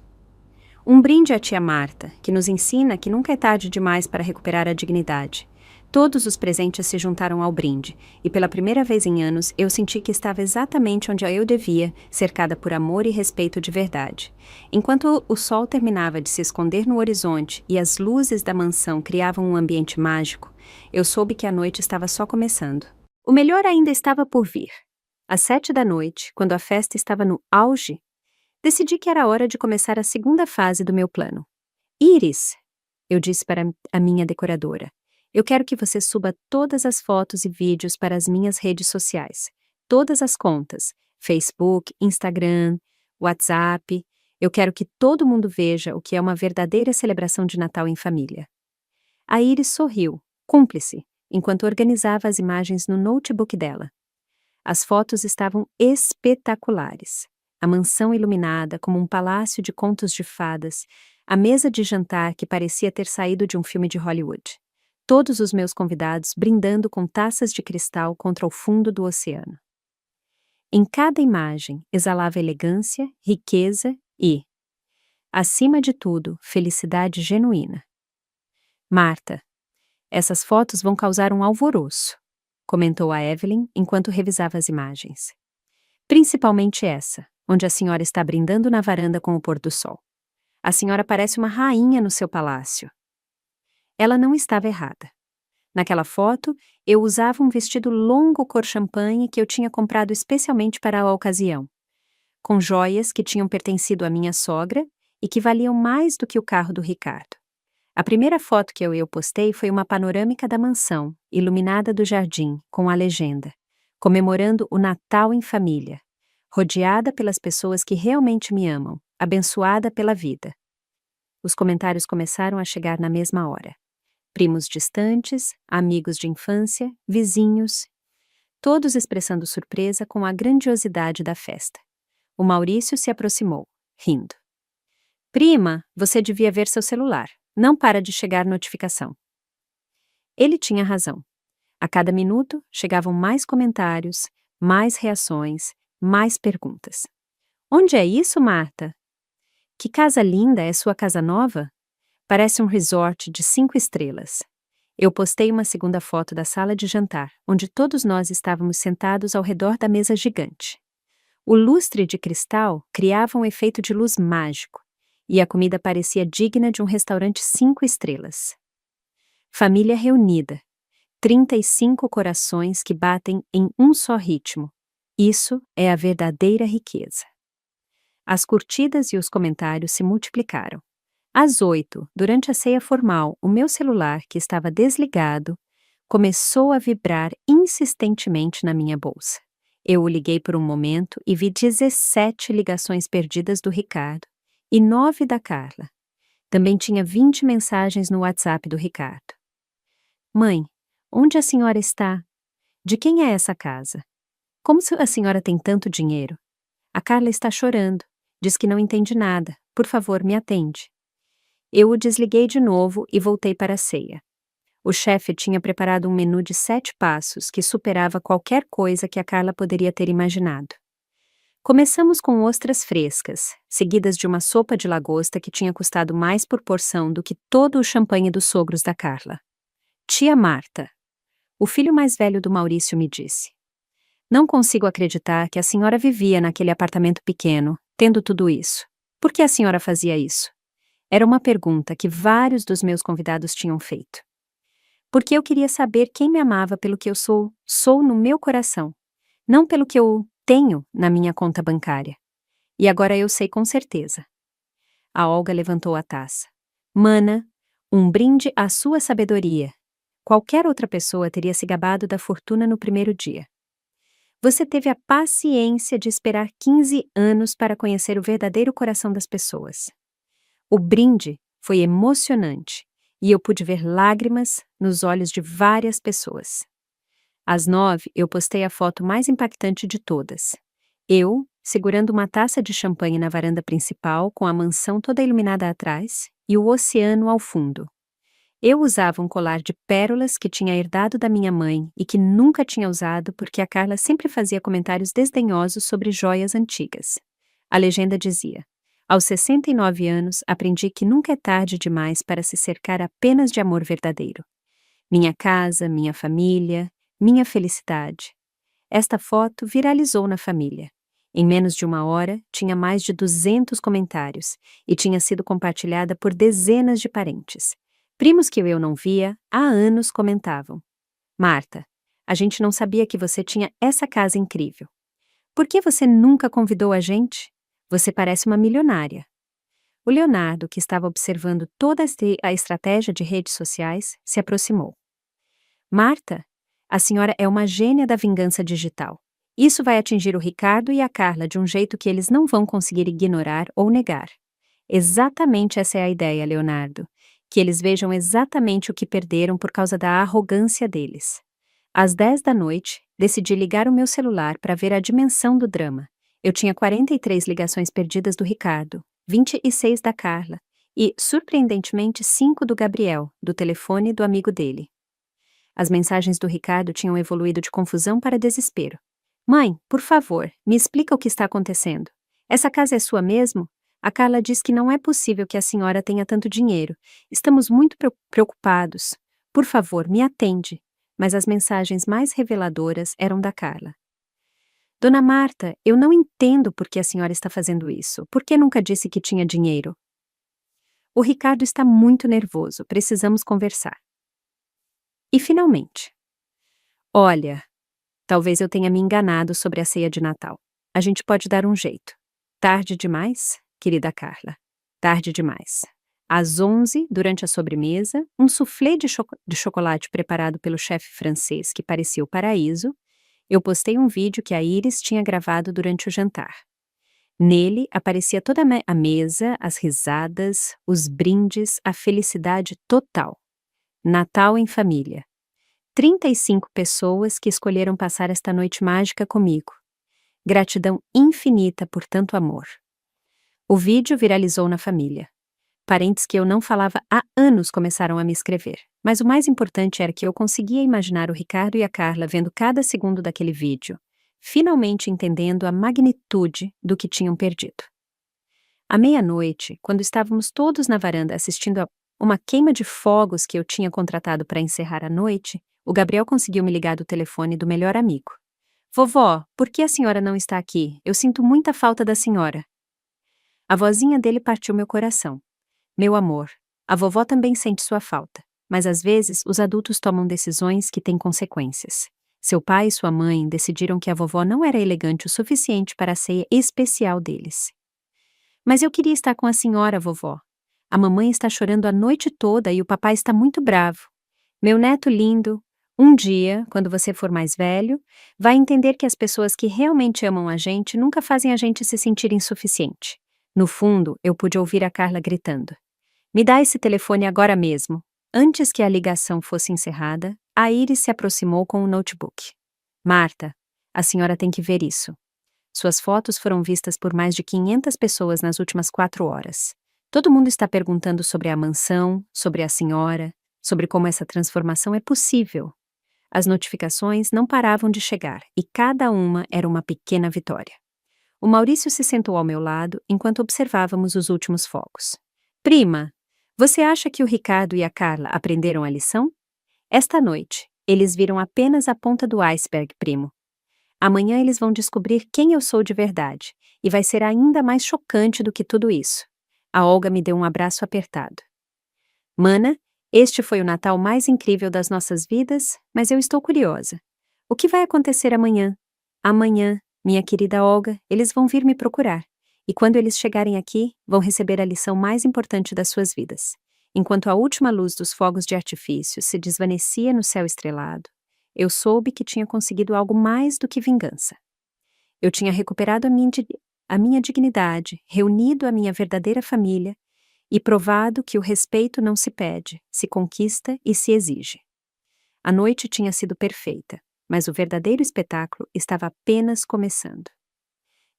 [SPEAKER 1] Um brinde à tia Marta, que nos ensina que nunca é tarde demais para recuperar a dignidade. Todos os presentes se juntaram ao brinde, e pela primeira vez em anos eu senti que estava exatamente onde eu devia, cercada por amor e respeito de verdade. Enquanto o sol terminava de se esconder no horizonte e as luzes da mansão criavam um ambiente mágico, eu soube que a noite estava só começando. O melhor ainda estava por vir. Às 7 da noite, quando a festa estava no auge, decidi que era hora de começar a segunda fase do meu plano. Iris, eu disse para a minha decoradora, eu quero que você suba todas as fotos e vídeos para as minhas redes sociais. Todas as contas. Facebook, Instagram, WhatsApp. Eu quero que todo mundo veja o que é uma verdadeira celebração de Natal em família. A Iris sorriu, cúmplice, enquanto organizava as imagens no notebook dela. As fotos estavam espetaculares. A mansão iluminada como um palácio de contos de fadas, a mesa de jantar que parecia ter saído de um filme de Hollywood. Todos os meus convidados brindando com taças de cristal contra o fundo do oceano. Em cada imagem exalava elegância, riqueza e, acima de tudo, felicidade genuína. Marta, essas fotos vão causar um alvoroço, comentou a Evelyn enquanto revisava as imagens. Principalmente essa, onde a senhora está brindando na varanda com o pôr do sol. A senhora parece uma rainha no seu palácio. Ela não estava errada. Naquela foto, eu usava um vestido longo cor champanhe que eu tinha comprado especialmente para a ocasião, com joias que tinham pertencido à minha sogra e que valiam mais do que o carro do Ricardo. A primeira foto que eu postei foi uma panorâmica da mansão, iluminada do jardim, com a legenda, comemorando o Natal em família, rodeada pelas pessoas que realmente me amam, abençoada pela vida. Os comentários começaram a chegar na mesma hora. Primos distantes, amigos de infância, vizinhos, todos expressando surpresa com a grandiosidade da festa. O Maurício se aproximou, rindo. Prima, você devia ver seu celular. Não para de chegar notificação. Ele tinha razão. A cada minuto, chegavam mais comentários, mais reações, mais perguntas. Onde é isso, Marta? Que casa linda, é sua casa nova? Parece um resort de 5 estrelas. Eu postei uma segunda foto da sala de jantar, onde todos nós estávamos sentados ao redor da mesa gigante. O lustre de cristal criava um efeito de luz mágico, e a comida parecia digna de um restaurante 5 estrelas. Família reunida. 35 corações que batem em um só ritmo. Isso é a verdadeira riqueza. As curtidas e os comentários se multiplicaram. Às 8, durante a ceia formal, o meu celular, que estava desligado, começou a vibrar insistentemente na minha bolsa. Eu o liguei por um momento e vi 17 ligações perdidas do Ricardo e 9 da Carla. Também tinha 20 mensagens no WhatsApp do Ricardo. Mãe, onde a senhora está? De quem é essa casa? Como a senhora tem tanto dinheiro? A Carla está chorando. Diz que não entende nada. Por favor, me atende. Eu o desliguei de novo e voltei para a ceia. O chefe tinha preparado um menu de 7 passos que superava qualquer coisa que a Carla poderia ter imaginado. Começamos com ostras frescas, seguidas de uma sopa de lagosta que tinha custado mais por porção do que todo o champanhe dos sogros da Carla. Tia Marta, o filho mais velho do Maurício, me disse. Não consigo acreditar que a senhora vivia naquele apartamento pequeno, tendo tudo isso. Por que a senhora fazia isso? Era uma pergunta que vários dos meus convidados tinham feito. Porque eu queria saber quem me amava pelo que eu sou no meu coração, não pelo que eu tenho na minha conta bancária. E agora eu sei com certeza. A Olga levantou a taça. Mana, um brinde à sua sabedoria. Qualquer outra pessoa teria se gabado da fortuna no primeiro dia. Você teve a paciência de esperar 15 anos para conhecer o verdadeiro coração das pessoas. O brinde foi emocionante e eu pude ver lágrimas nos olhos de várias pessoas. Às 9, eu postei a foto mais impactante de todas. Eu, segurando uma taça de champanhe na varanda principal, com a mansão toda iluminada atrás, e o oceano ao fundo. Eu usava um colar de pérolas que tinha herdado da minha mãe e que nunca tinha usado porque a Carla sempre fazia comentários desdenhosos sobre joias antigas. A legenda dizia: aos 69 anos, aprendi que nunca é tarde demais para se cercar apenas de amor verdadeiro. Minha casa, minha família, minha felicidade. Esta foto viralizou na família. Em menos de uma hora, tinha mais de 200 comentários e tinha sido compartilhada por dezenas de parentes. Primos que eu não via há anos comentavam: Marta, a gente não sabia que você tinha essa casa incrível. Por que você nunca convidou a gente? Você parece uma milionária. O Leonardo, que estava observando toda a estratégia de redes sociais, se aproximou. Marta, a senhora é uma gênia da vingança digital. Isso vai atingir o Ricardo e a Carla de um jeito que eles não vão conseguir ignorar ou negar. Exatamente essa é a ideia, Leonardo. Que eles vejam exatamente o que perderam por causa da arrogância deles. Às 10 da noite, decidi ligar o meu celular para ver a dimensão do drama. Eu tinha 43 ligações perdidas do Ricardo, 26 da Carla e, surpreendentemente, 5 do Gabriel, do telefone do amigo dele. As mensagens do Ricardo tinham evoluído de confusão para desespero. Mãe, por favor, me explica o que está acontecendo. Essa casa é sua mesmo? A Carla diz que não é possível que a senhora tenha tanto dinheiro. Estamos muito preocupados. Por favor, me atende. Mas as mensagens mais reveladoras eram da Carla. Dona Marta, eu não entendo por que a senhora está fazendo isso. Por que nunca disse que tinha dinheiro? O Ricardo está muito nervoso. Precisamos conversar. E finalmente. Olha, talvez eu tenha me enganado sobre a ceia de Natal. A gente pode dar um jeito. Tarde demais, querida Carla. Tarde demais. Às 11, durante a sobremesa, um soufflé de chocolate preparado pelo chefe francês que parecia o paraíso, eu postei um vídeo que a Iris tinha gravado durante o jantar. Nele aparecia toda a mesa, as risadas, os brindes, a felicidade total. Natal em família. 35 pessoas que escolheram passar esta noite mágica comigo. Gratidão infinita por tanto amor. O vídeo viralizou na família. Parentes que eu não falava há anos começaram a me escrever. Mas o mais importante era que eu conseguia imaginar o Ricardo e a Carla vendo cada segundo daquele vídeo, finalmente entendendo a magnitude do que tinham perdido. À meia-noite, quando estávamos todos na varanda assistindo a uma queima de fogos que eu tinha contratado para encerrar a noite, o Gabriel conseguiu me ligar do telefone do melhor amigo. Vovó, por que a senhora não está aqui? Eu sinto muita falta da senhora. A vozinha dele partiu meu coração. Meu amor, a vovó também sente sua falta, mas às vezes os adultos tomam decisões que têm consequências. Seu pai e sua mãe decidiram que a vovó não era elegante o suficiente para a ceia especial deles. Mas eu queria estar com a senhora, vovó. A mamãe está chorando a noite toda e o papai está muito bravo. Meu neto lindo, um dia, quando você for mais velho, vai entender que as pessoas que realmente amam a gente nunca fazem a gente se sentir insuficiente. No fundo, eu pude ouvir a Carla gritando. Me dá esse telefone agora mesmo. Antes que a ligação fosse encerrada, a Iris se aproximou com o notebook. Marta, a senhora tem que ver isso. Suas fotos foram vistas por mais de 500 pessoas nas últimas 4 horas. Todo mundo está perguntando sobre a mansão, sobre a senhora, sobre como essa transformação é possível. As notificações não paravam de chegar e cada uma era uma pequena vitória. O Maurício se sentou ao meu lado enquanto observávamos os últimos fogos. Prima, você acha que o Ricardo e a Carla aprenderam a lição? Esta noite, eles viram apenas a ponta do iceberg, primo. Amanhã eles vão descobrir quem eu sou de verdade, e vai ser ainda mais chocante do que tudo isso. A Olga me deu um abraço apertado. Mana, este foi o Natal mais incrível das nossas vidas, mas eu estou curiosa. O que vai acontecer amanhã? Amanhã, minha querida Olga, eles vão vir me procurar. E quando eles chegarem aqui, vão receber a lição mais importante das suas vidas. Enquanto a última luz dos fogos de artifício se desvanecia no céu estrelado, eu soube que tinha conseguido algo mais do que vingança. Eu tinha recuperado a minha dignidade, reunido a minha verdadeira família e provado que o respeito não se pede, se conquista e se exige. A noite tinha sido perfeita, mas o verdadeiro espetáculo estava apenas começando.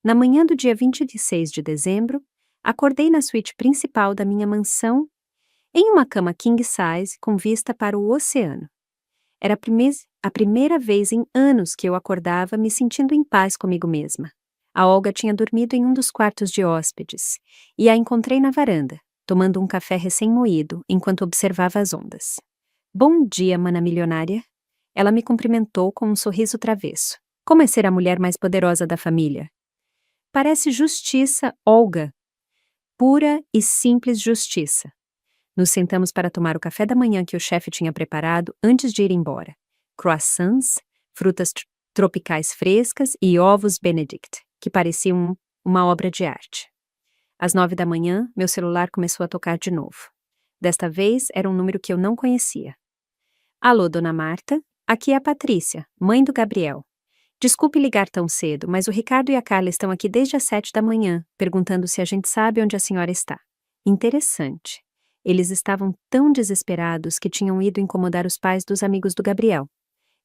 [SPEAKER 1] Na manhã do dia 26 de dezembro, acordei na suíte principal da minha mansão em uma cama king size com vista para o oceano. Era a primeira vez em anos que eu acordava me sentindo em paz comigo mesma. A Olga tinha dormido em um dos quartos de hóspedes, e a encontrei na varanda, tomando um café recém-moído enquanto observava as ondas. Bom dia, mana milionária. Ela me cumprimentou com um sorriso travesso. Como é ser a mulher mais poderosa da família? Parece justiça, Olga. Pura e simples justiça. Nos sentamos para tomar o café da manhã que o chefe tinha preparado antes de ir embora. Croissants, frutas tropicais frescas e ovos Benedict, que pareciam uma obra de arte. Às 9 da manhã, meu celular começou a tocar de novo. Desta vez, era um número que eu não conhecia. Alô, dona Marta? Aqui é a Patrícia, mãe do Gabriel. Desculpe ligar tão cedo, mas o Ricardo e a Carla estão aqui desde as 7 da manhã, perguntando se a gente sabe onde a senhora está. Interessante. Eles estavam tão desesperados que tinham ido incomodar os pais dos amigos do Gabriel.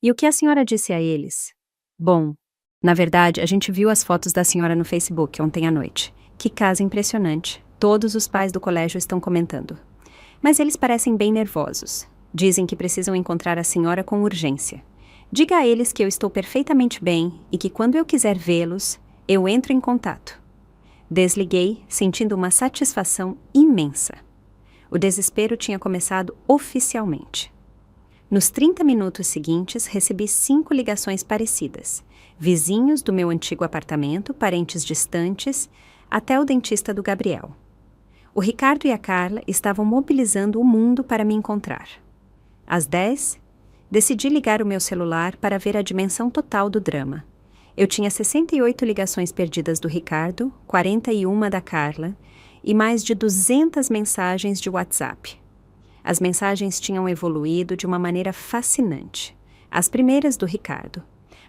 [SPEAKER 1] E o que a senhora disse a eles? Bom, na verdade, a gente viu as fotos da senhora no Facebook ontem à noite. Que casa impressionante. Todos os pais do colégio estão comentando. Mas eles parecem bem nervosos. Dizem que precisam encontrar a senhora com urgência. Diga a eles que eu estou perfeitamente bem e que quando eu quiser vê-los, eu entro em contato. Desliguei, sentindo uma satisfação imensa. O desespero tinha começado oficialmente. Nos 30 minutos seguintes, recebi 5 ligações parecidas. Vizinhos do meu antigo apartamento, parentes distantes, até o dentista do Gabriel. O Ricardo e a Carla estavam mobilizando o mundo para me encontrar. Às 10, decidi ligar o meu celular para ver a dimensão total do drama. Eu tinha 68 ligações perdidas do Ricardo, 41 da Carla, e mais de 200 mensagens de WhatsApp. As mensagens tinham evoluído de uma maneira fascinante. As primeiras do Ricardo.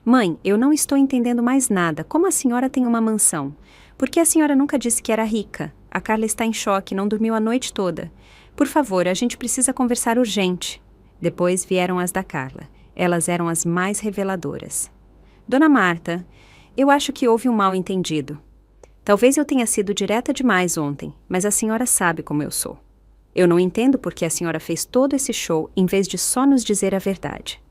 [SPEAKER 1] Mãe, eu não estou entendendo mais nada. Como a senhora tem uma mansão? Por que a senhora nunca disse que era rica? A Carla está em choque, não dormiu a noite toda. Por favor, a gente precisa conversar urgente. Depois vieram as da Carla. Elas eram as mais reveladoras. Dona Marta, eu acho que houve um mal-entendido. Talvez eu tenha sido direta demais ontem, mas a senhora sabe como eu sou. Eu não entendo por que a senhora fez todo esse show em vez de só nos dizer a verdade.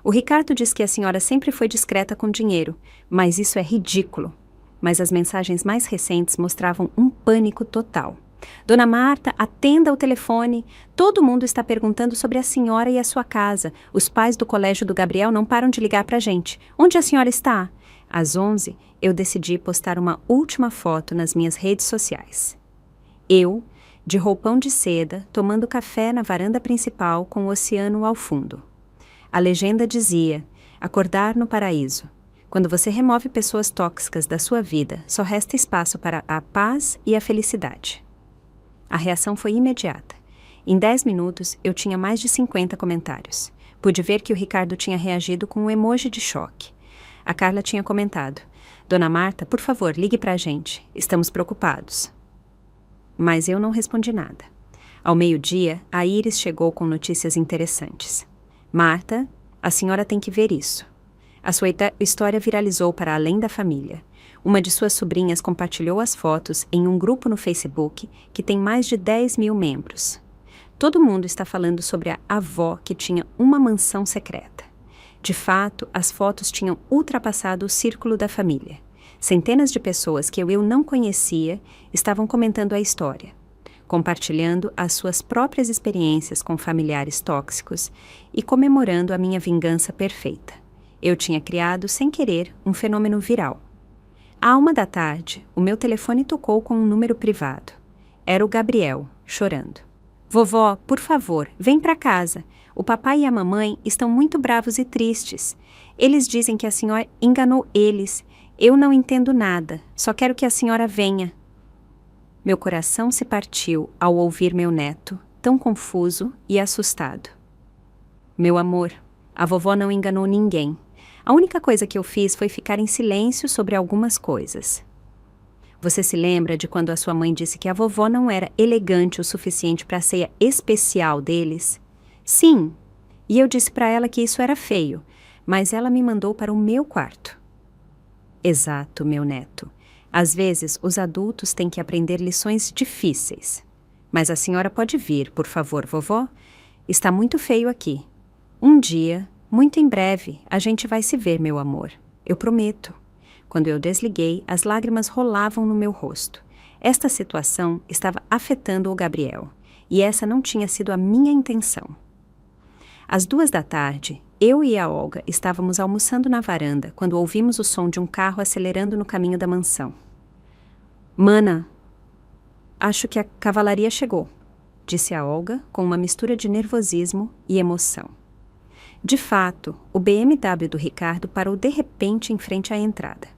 [SPEAKER 1] O Ricardo diz que a senhora sempre foi discreta com dinheiro, mas isso é ridículo. Mas as mensagens mais recentes mostravam um pânico total. Dona Marta, atenda o telefone. Todo mundo está perguntando sobre a senhora e a sua casa. Os pais do colégio do Gabriel não param de ligar pra gente. Onde a senhora está? Às 11, eu decidi postar uma última foto nas minhas redes sociais. Eu, de roupão de seda, tomando café na varanda principal com o oceano ao fundo. A legenda dizia: acordar no paraíso. Quando você remove pessoas tóxicas da sua vida, só resta espaço para a paz e a felicidade. A reação foi imediata. Em 10 minutos, eu tinha mais de 50 comentários. Pude ver que o Ricardo tinha reagido com um emoji de choque. A Carla tinha comentado: Dona Marta, por favor, ligue pra gente. Estamos preocupados. Mas eu não respondi nada. Ao meio-dia, a Iris chegou com notícias interessantes. Marta, a senhora tem que ver isso. A sua história viralizou para além da família. Uma de suas sobrinhas compartilhou as fotos em um grupo no Facebook que tem mais de 10 mil membros. Todo mundo está falando sobre a avó que tinha uma mansão secreta. De fato, as fotos tinham ultrapassado o círculo da família. Centenas de pessoas que eu não conhecia estavam comentando a história, compartilhando as suas próprias experiências com familiares tóxicos e comemorando a minha vingança perfeita. Eu tinha criado, sem querer, um fenômeno viral. À 1 da tarde, o meu telefone tocou com um número privado. Era o Gabriel, chorando. Vovó, por favor, vem para casa. O papai e a mamãe estão muito bravos e tristes. Eles dizem que a senhora enganou eles. Eu não entendo nada, só quero que a senhora venha. Meu coração se partiu ao ouvir meu neto, tão confuso e assustado. Meu amor, a vovó não enganou ninguém. A única coisa que eu fiz foi ficar em silêncio sobre algumas coisas. Você se lembra de quando a sua mãe disse que a vovó não era elegante o suficiente para a ceia especial deles? Sim, e eu disse para ela que isso era feio, mas ela me mandou para o meu quarto. Exato, meu neto. Às vezes, os adultos têm que aprender lições difíceis. Mas a senhora pode vir, por favor, vovó? Está muito feio aqui. Um dia, muito em breve, a gente vai se ver, meu amor. Eu prometo. Quando eu desliguei, as lágrimas rolavam no meu rosto. Esta situação estava afetando o Gabriel, e essa não tinha sido a minha intenção. Às 2 da tarde, eu e a Olga estávamos almoçando na varanda quando ouvimos o som de um carro acelerando no caminho da mansão. Mana, acho que a cavalaria chegou, disse a Olga com uma mistura de nervosismo e emoção. De fato, o BMW do Ricardo parou de repente em frente à entrada.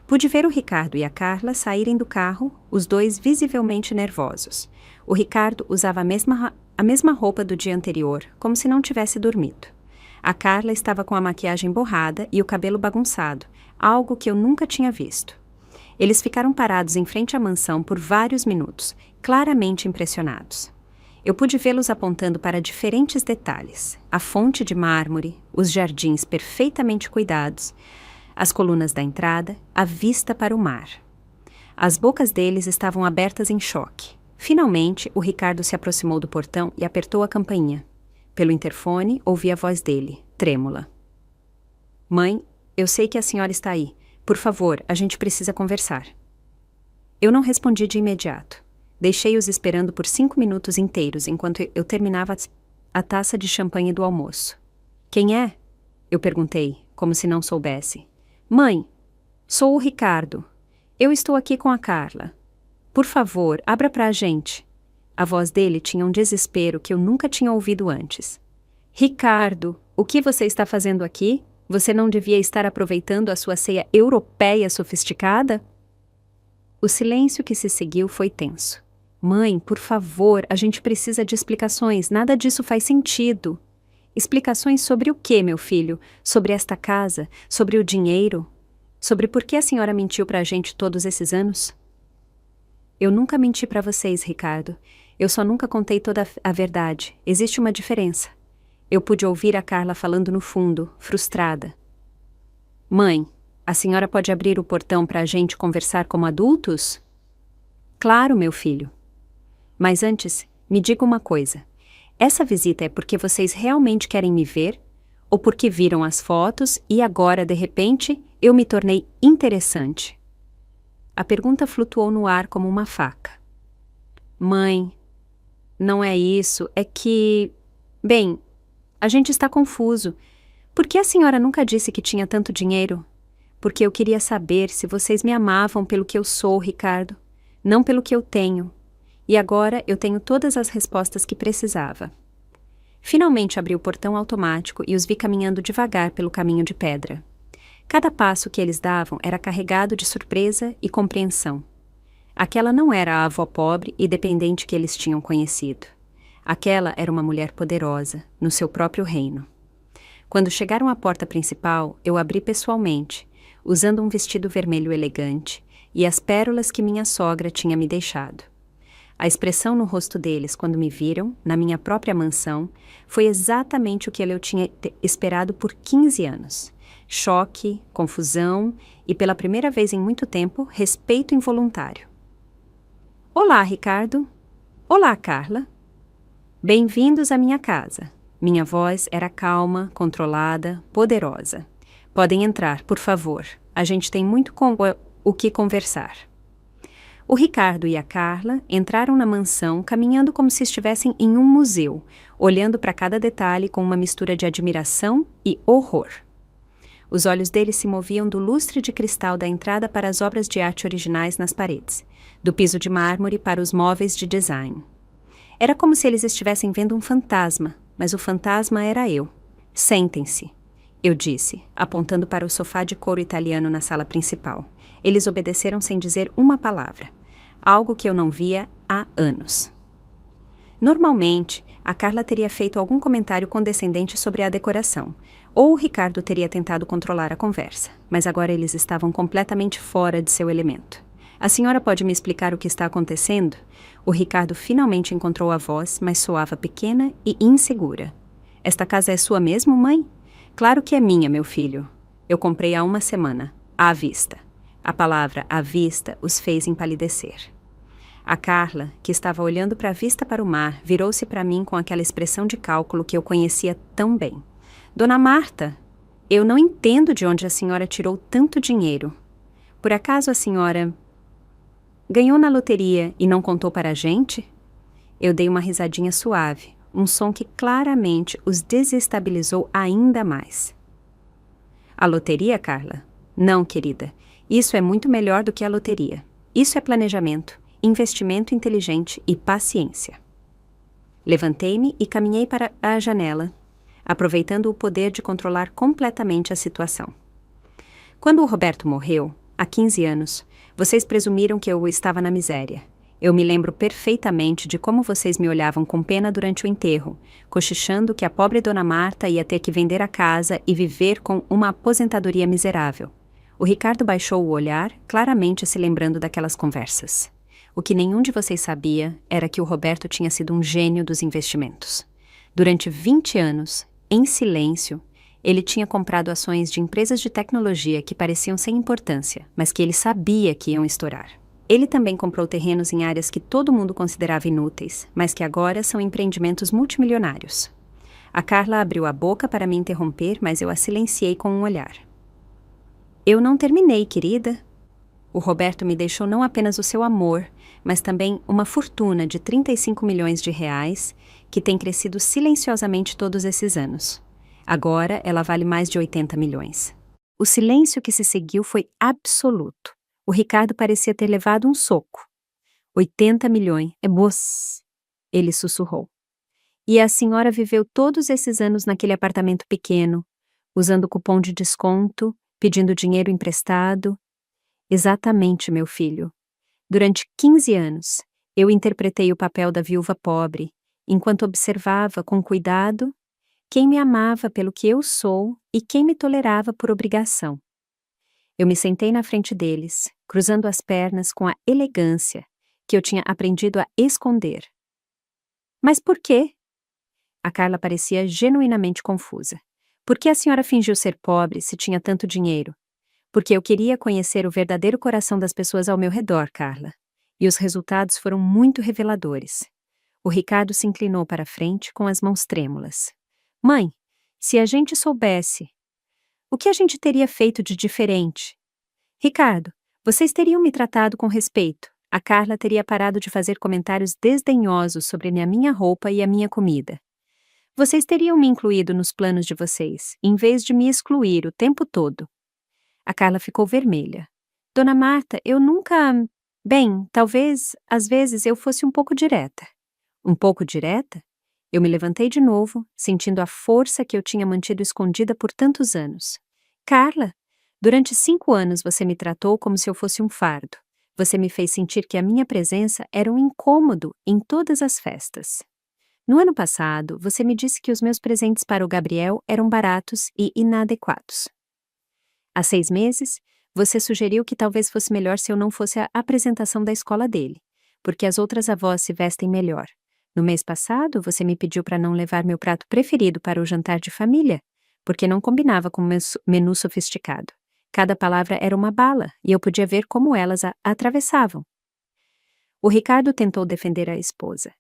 [SPEAKER 1] Pude ver o Ricardo e a Carla saírem do carro, os dois visivelmente nervosos. O Ricardo usava a mesma roupa do dia anterior, como se não tivesse dormido. A Carla estava com a maquiagem borrada e o cabelo bagunçado, algo que eu nunca tinha visto. Eles ficaram parados em frente à mansão por vários minutos, claramente impressionados. Eu pude vê-los apontando para diferentes detalhes: a fonte de mármore, os jardins perfeitamente cuidados, as colunas da entrada, a vista para o mar. As bocas deles estavam abertas em choque. Finalmente, o Ricardo se aproximou do portão e apertou a campainha. Pelo interfone, ouvi a voz dele, trêmula. Mãe, eu sei que a senhora está aí. Por favor, a gente precisa conversar. Eu não respondi de imediato. Deixei-os esperando por 5 minutos inteiros enquanto eu terminava a taça de champanhe do almoço. Quem é? Eu perguntei, como se não soubesse. Mãe, sou o Ricardo. Eu estou aqui com a Carla. Por favor, abra para a gente. A voz dele tinha um desespero que eu nunca tinha ouvido antes. Ricardo, o que você está fazendo aqui? Você não devia estar aproveitando a sua ceia europeia sofisticada? O silêncio que se seguiu foi tenso. Mãe, por favor, a gente precisa de explicações. Nada disso faz sentido. Explicações sobre o quê, meu filho? Sobre esta casa? Sobre o dinheiro? Sobre por que a senhora mentiu para a gente todos esses anos? Eu nunca menti para vocês, Ricardo. Eu só nunca contei toda a verdade. Existe uma diferença. Eu pude ouvir a Carla falando no fundo, frustrada. Mãe, a senhora pode abrir o portão para a gente conversar como adultos? Claro, meu filho. Mas antes, me diga uma coisa. Essa visita é porque vocês realmente querem me ver? Ou porque viram as fotos e agora, de repente, eu me tornei interessante? A pergunta flutuou no ar como uma faca. Mãe, não é isso, é que... Bem, a gente está confuso. Por que a senhora nunca disse que tinha tanto dinheiro? Porque eu queria saber se vocês me amavam pelo que eu sou, Ricardo, não pelo que eu tenho. E agora eu tenho todas as respostas que precisava. Finalmente abri o portão automático e os vi caminhando devagar pelo caminho de pedra. Cada passo que eles davam era carregado de surpresa e compreensão. Aquela não era a avó pobre e dependente que eles tinham conhecido. Aquela era uma mulher poderosa, no seu próprio reino. Quando chegaram à porta principal, eu abri pessoalmente, usando um vestido vermelho elegante e as pérolas que minha sogra tinha me deixado. A expressão no rosto deles quando me viram, na minha própria mansão, foi exatamente o que eu tinha esperado por 15 anos. Choque, confusão e, pela primeira vez em muito tempo, respeito involuntário. Olá, Ricardo. Olá, Carla. Bem-vindos à minha casa. Minha voz era calma, controlada, poderosa. Podem entrar, por favor. A gente tem muito o que conversar. O Ricardo e a Carla entraram na mansão caminhando como se estivessem em um museu, olhando para cada detalhe com uma mistura de admiração e horror. Os olhos deles se moviam do lustre de cristal da entrada para as obras de arte originais nas paredes, do piso de mármore para os móveis de design. Era como se eles estivessem vendo um fantasma, mas o fantasma era eu. Sentem-se, eu disse, apontando para o sofá de couro italiano na sala principal. Eles obedeceram sem dizer uma palavra, algo que eu não via há anos. Normalmente, a Carla teria feito algum comentário condescendente sobre a decoração, ou o Ricardo teria tentado controlar a conversa, mas agora eles estavam completamente fora de seu elemento. A senhora pode me explicar o que está acontecendo? O Ricardo finalmente encontrou a voz, mas soava pequena e insegura. Esta casa é sua mesmo, mãe? Claro que é minha, meu filho. Eu comprei há 1 semana, à vista. A palavra à vista os fez empalidecer. A Carla, que estava olhando para a vista para o mar, virou-se para mim com aquela expressão de cálculo que eu conhecia tão bem. Dona Marta, eu não entendo de onde a senhora tirou tanto dinheiro. Por acaso a senhora ganhou na loteria e não contou para a gente? Eu dei uma risadinha suave, um som que claramente os desestabilizou ainda mais. A loteria, Carla? Não, querida. Isso é muito melhor do que a loteria. Isso é planejamento, investimento inteligente e paciência. Levantei-me e caminhei para a janela, aproveitando o poder de controlar completamente a situação. Quando o Roberto morreu, há 15 anos, vocês presumiram que eu estava na miséria. Eu me lembro perfeitamente de como vocês me olhavam com pena durante o enterro, cochichando que a pobre Dona Marta ia ter que vender a casa e viver com uma aposentadoria miserável. O Ricardo baixou o olhar, claramente se lembrando daquelas conversas. O que nenhum de vocês sabia era que o Roberto tinha sido um gênio dos investimentos. Durante 20 anos, em silêncio, ele tinha comprado ações de empresas de tecnologia que pareciam sem importância, mas que ele sabia que iam estourar. Ele também comprou terrenos em áreas que todo mundo considerava inúteis, mas que agora são empreendimentos multimilionários. A Carla abriu a boca para me interromper, mas eu a silenciei com um olhar. Eu não terminei, querida. O Roberto me deixou não apenas o seu amor, mas também uma fortuna de 35 milhões de reais, que tem crescido silenciosamente todos esses anos. Agora ela vale mais de 80 milhões. O silêncio que se seguiu foi absoluto. O Ricardo parecia ter levado um soco. 80 milhões, é boss, ele sussurrou. E a senhora viveu todos esses anos naquele apartamento pequeno, usando cupom de desconto, pedindo dinheiro emprestado. Exatamente, meu filho. Durante 15 anos, eu interpretei o papel da viúva pobre, enquanto observava com cuidado quem me amava pelo que eu sou e quem me tolerava por obrigação. Eu me sentei na frente deles, cruzando as pernas com a elegância que eu tinha aprendido a esconder. Mas por quê? A Carla parecia genuinamente confusa. Por que a senhora fingiu ser pobre se tinha tanto dinheiro? Porque eu queria conhecer o verdadeiro coração das pessoas ao meu redor, Carla. E os resultados foram muito reveladores. O Ricardo se inclinou para a frente com as mãos trêmulas. Mãe, se a gente soubesse, o que a gente teria feito de diferente? Ricardo, vocês teriam me tratado com respeito. A Carla teria parado de fazer comentários desdenhosos sobre a minha roupa e a minha comida. Vocês teriam me incluído nos planos de vocês, em vez de me excluir o tempo todo. A Carla ficou vermelha. Dona Marta, eu nunca... Bem, talvez, às vezes, eu fosse um pouco direta. Um pouco direta? Eu me levantei de novo, sentindo a força que eu tinha mantido escondida por tantos anos. Carla, durante 5 anos você me tratou como se eu fosse um fardo. Você me fez sentir que a minha presença era um incômodo em todas as festas. No ano passado, você me disse que os meus presentes para o Gabriel eram baratos e inadequados. Há 6 meses, você sugeriu que talvez fosse melhor se eu não fosse à apresentação da escola dele, porque as outras avós se vestem melhor. No mês passado, você me pediu para não levar meu prato preferido para o jantar de família, porque não combinava com o menu sofisticado. Cada palavra era uma bala, e eu podia ver como elas a atravessavam. O Ricardo tentou defender a esposa.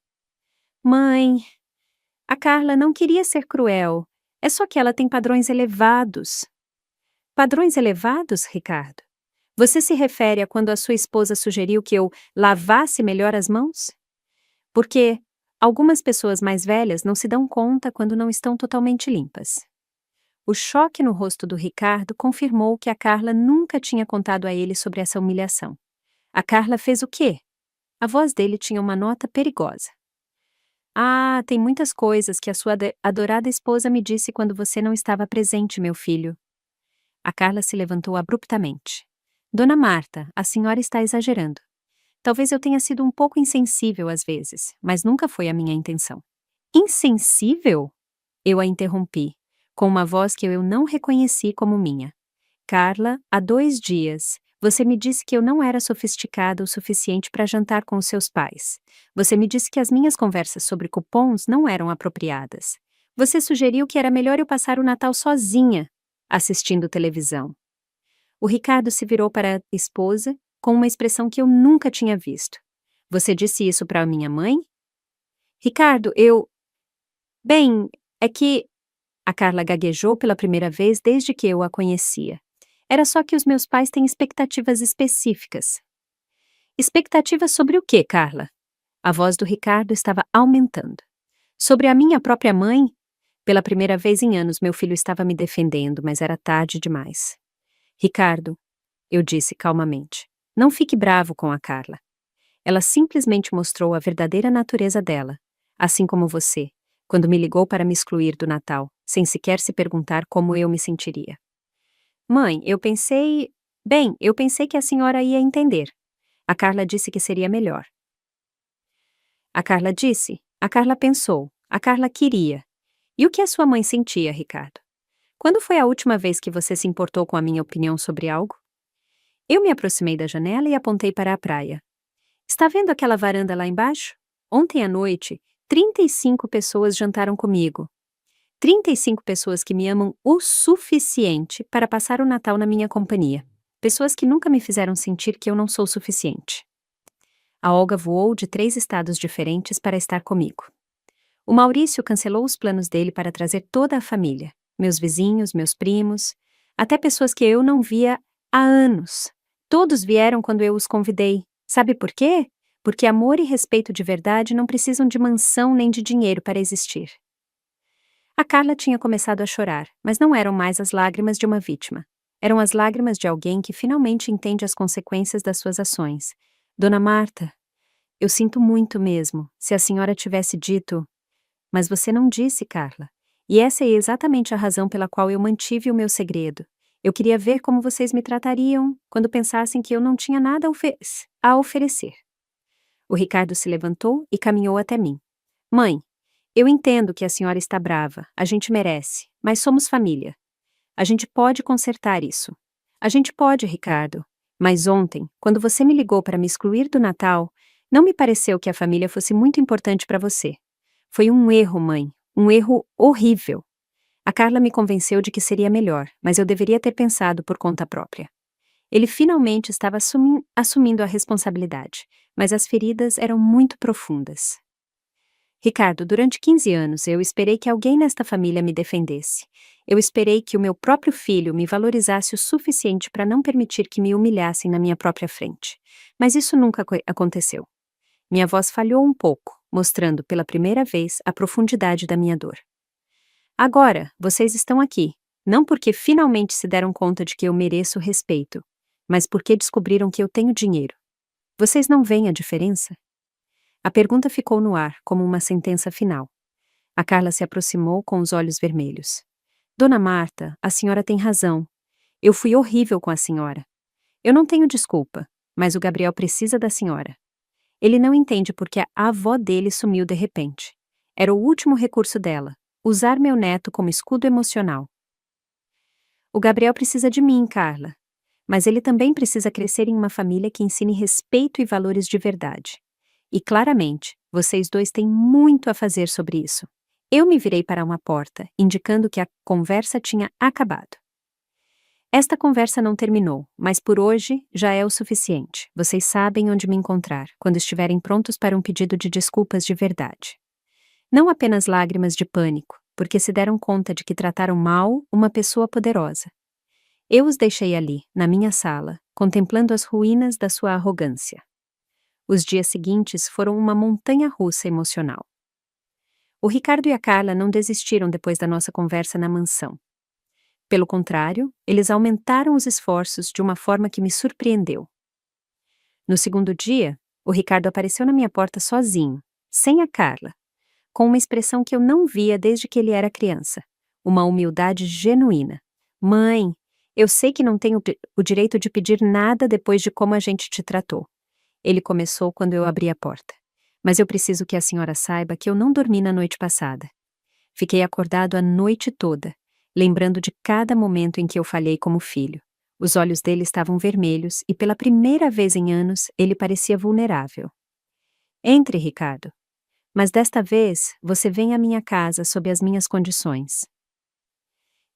[SPEAKER 1] Mãe, a Carla não queria ser cruel. É só que ela tem padrões elevados. Padrões elevados, Ricardo? Você se refere a quando a sua esposa sugeriu que eu lavasse melhor as mãos? Porque algumas pessoas mais velhas não se dão conta quando não estão totalmente limpas. O choque no rosto do Ricardo confirmou que a Carla nunca tinha contado a ele sobre essa humilhação. A Carla fez o quê? A voz dele tinha uma nota perigosa. Ah, tem muitas coisas que a sua adorada esposa me disse quando você não estava presente, meu filho. A Carla se levantou abruptamente. Dona Marta, a senhora está exagerando. Talvez eu tenha sido um pouco insensível às vezes, mas nunca foi a minha intenção. Insensível? Eu a interrompi, com uma voz que eu não reconheci como minha. Carla, há 2 dias, você me disse que eu não era sofisticada o suficiente para jantar com os seus pais. Você me disse que as minhas conversas sobre cupons não eram apropriadas. Você sugeriu que era melhor eu passar o Natal sozinha, assistindo televisão. O Ricardo se virou para a esposa com uma expressão que eu nunca tinha visto. Você disse isso para minha mãe? Ricardo, Bem, é que... A Carla gaguejou pela primeira vez desde que eu a conhecia. Era só que os meus pais têm expectativas específicas. Expectativas sobre o quê, Carla? A voz do Ricardo estava aumentando. Sobre a minha própria mãe? Pela primeira vez em anos, meu filho estava me defendendo, mas era tarde demais. Ricardo, eu disse calmamente, não fique bravo com a Carla. Ela simplesmente mostrou a verdadeira natureza dela, assim como você, quando me ligou para me excluir do Natal, sem sequer se perguntar como eu me sentiria. Mãe, eu pensei que a senhora ia entender. A Carla disse que seria melhor. A Carla disse, a Carla pensou, a Carla queria. E o que a sua mãe sentia, Ricardo? Quando foi a última vez que você se importou com a minha opinião sobre algo? Eu me aproximei da janela e apontei para a praia. Está vendo aquela varanda lá embaixo? Ontem à noite, 35 pessoas jantaram comigo. 35 pessoas que me amam o suficiente para passar o Natal na minha companhia. Pessoas que nunca me fizeram sentir que eu não sou suficiente. A Olga voou de 3 estados diferentes para estar comigo. O Maurício cancelou os planos dele para trazer toda a família, meus vizinhos, meus primos, até pessoas que eu não via há anos. Todos vieram quando eu os convidei. Sabe por quê? Porque amor e respeito de verdade não precisam de mansão nem de dinheiro para existir. A Carla tinha começado a chorar, mas não eram mais as lágrimas de uma vítima. Eram as lágrimas de alguém que finalmente entende as consequências das suas ações. Dona Marta, eu sinto muito mesmo, se a senhora tivesse dito... Mas você não disse, Carla. E essa é exatamente a razão pela qual eu mantive o meu segredo. Eu queria ver como vocês me tratariam quando pensassem que eu não tinha nada a oferecer. O Ricardo se levantou e caminhou até mim. Mãe, eu entendo que a senhora está brava, a gente merece, mas somos família. A gente pode consertar isso. A gente pode, Ricardo. Mas ontem, quando você me ligou para me excluir do Natal, não me pareceu que a família fosse muito importante para você. Foi um erro, mãe. Um erro horrível. A Carla me convenceu de que seria melhor, mas eu deveria ter pensado por conta própria. Ele finalmente estava assumindo a responsabilidade, mas as feridas eram muito profundas. Ricardo, durante 15 anos eu esperei que alguém nesta família me defendesse. Eu esperei que o meu próprio filho me valorizasse o suficiente para não permitir que me humilhassem na minha própria frente. Mas isso nunca aconteceu. Minha voz falhou um pouco, mostrando pela primeira vez a profundidade da minha dor. Agora, vocês estão aqui, não porque finalmente se deram conta de que eu mereço respeito, mas porque descobriram que eu tenho dinheiro. Vocês não veem a diferença? A pergunta ficou no ar, como uma sentença final. A Carla se aproximou com os olhos vermelhos. Dona Marta, a senhora tem razão. Eu fui horrível com a senhora. Eu não tenho desculpa, mas o Gabriel precisa da senhora. Ele não entende porque a avó dele sumiu de repente. Era o último recurso dela, usar meu neto como escudo emocional. O Gabriel precisa de mim, Carla. Mas ele também precisa crescer em uma família que ensine respeito e valores de verdade. E claramente, vocês dois têm muito a fazer sobre isso. Eu me virei para uma porta, indicando que a conversa tinha acabado. Esta conversa não terminou, mas por hoje já é o suficiente. Vocês sabem onde me encontrar, quando estiverem prontos para um pedido de desculpas de verdade. Não apenas lágrimas de pânico, porque se deram conta de que trataram mal uma pessoa poderosa. Eu os deixei ali, na minha sala, contemplando as ruínas da sua arrogância. Os dias seguintes foram uma montanha-russa emocional. O Ricardo e a Carla não desistiram depois da nossa conversa na mansão. Pelo contrário, eles aumentaram os esforços de uma forma que me surpreendeu. No segundo dia, o Ricardo apareceu na minha porta sozinho, sem a Carla, com uma expressão que eu não via desde que ele era criança, uma humildade genuína. Mãe, eu sei que não tenho o direito de pedir nada depois de como a gente te tratou. Ele começou quando eu abri a porta. Mas eu preciso que a senhora saiba que eu não dormi na noite passada. Fiquei acordado a noite toda, lembrando de cada momento em que eu falhei como filho. Os olhos dele estavam vermelhos e pela primeira vez em anos ele parecia vulnerável. Entre, Ricardo. Mas desta vez você vem à minha casa sob as minhas condições.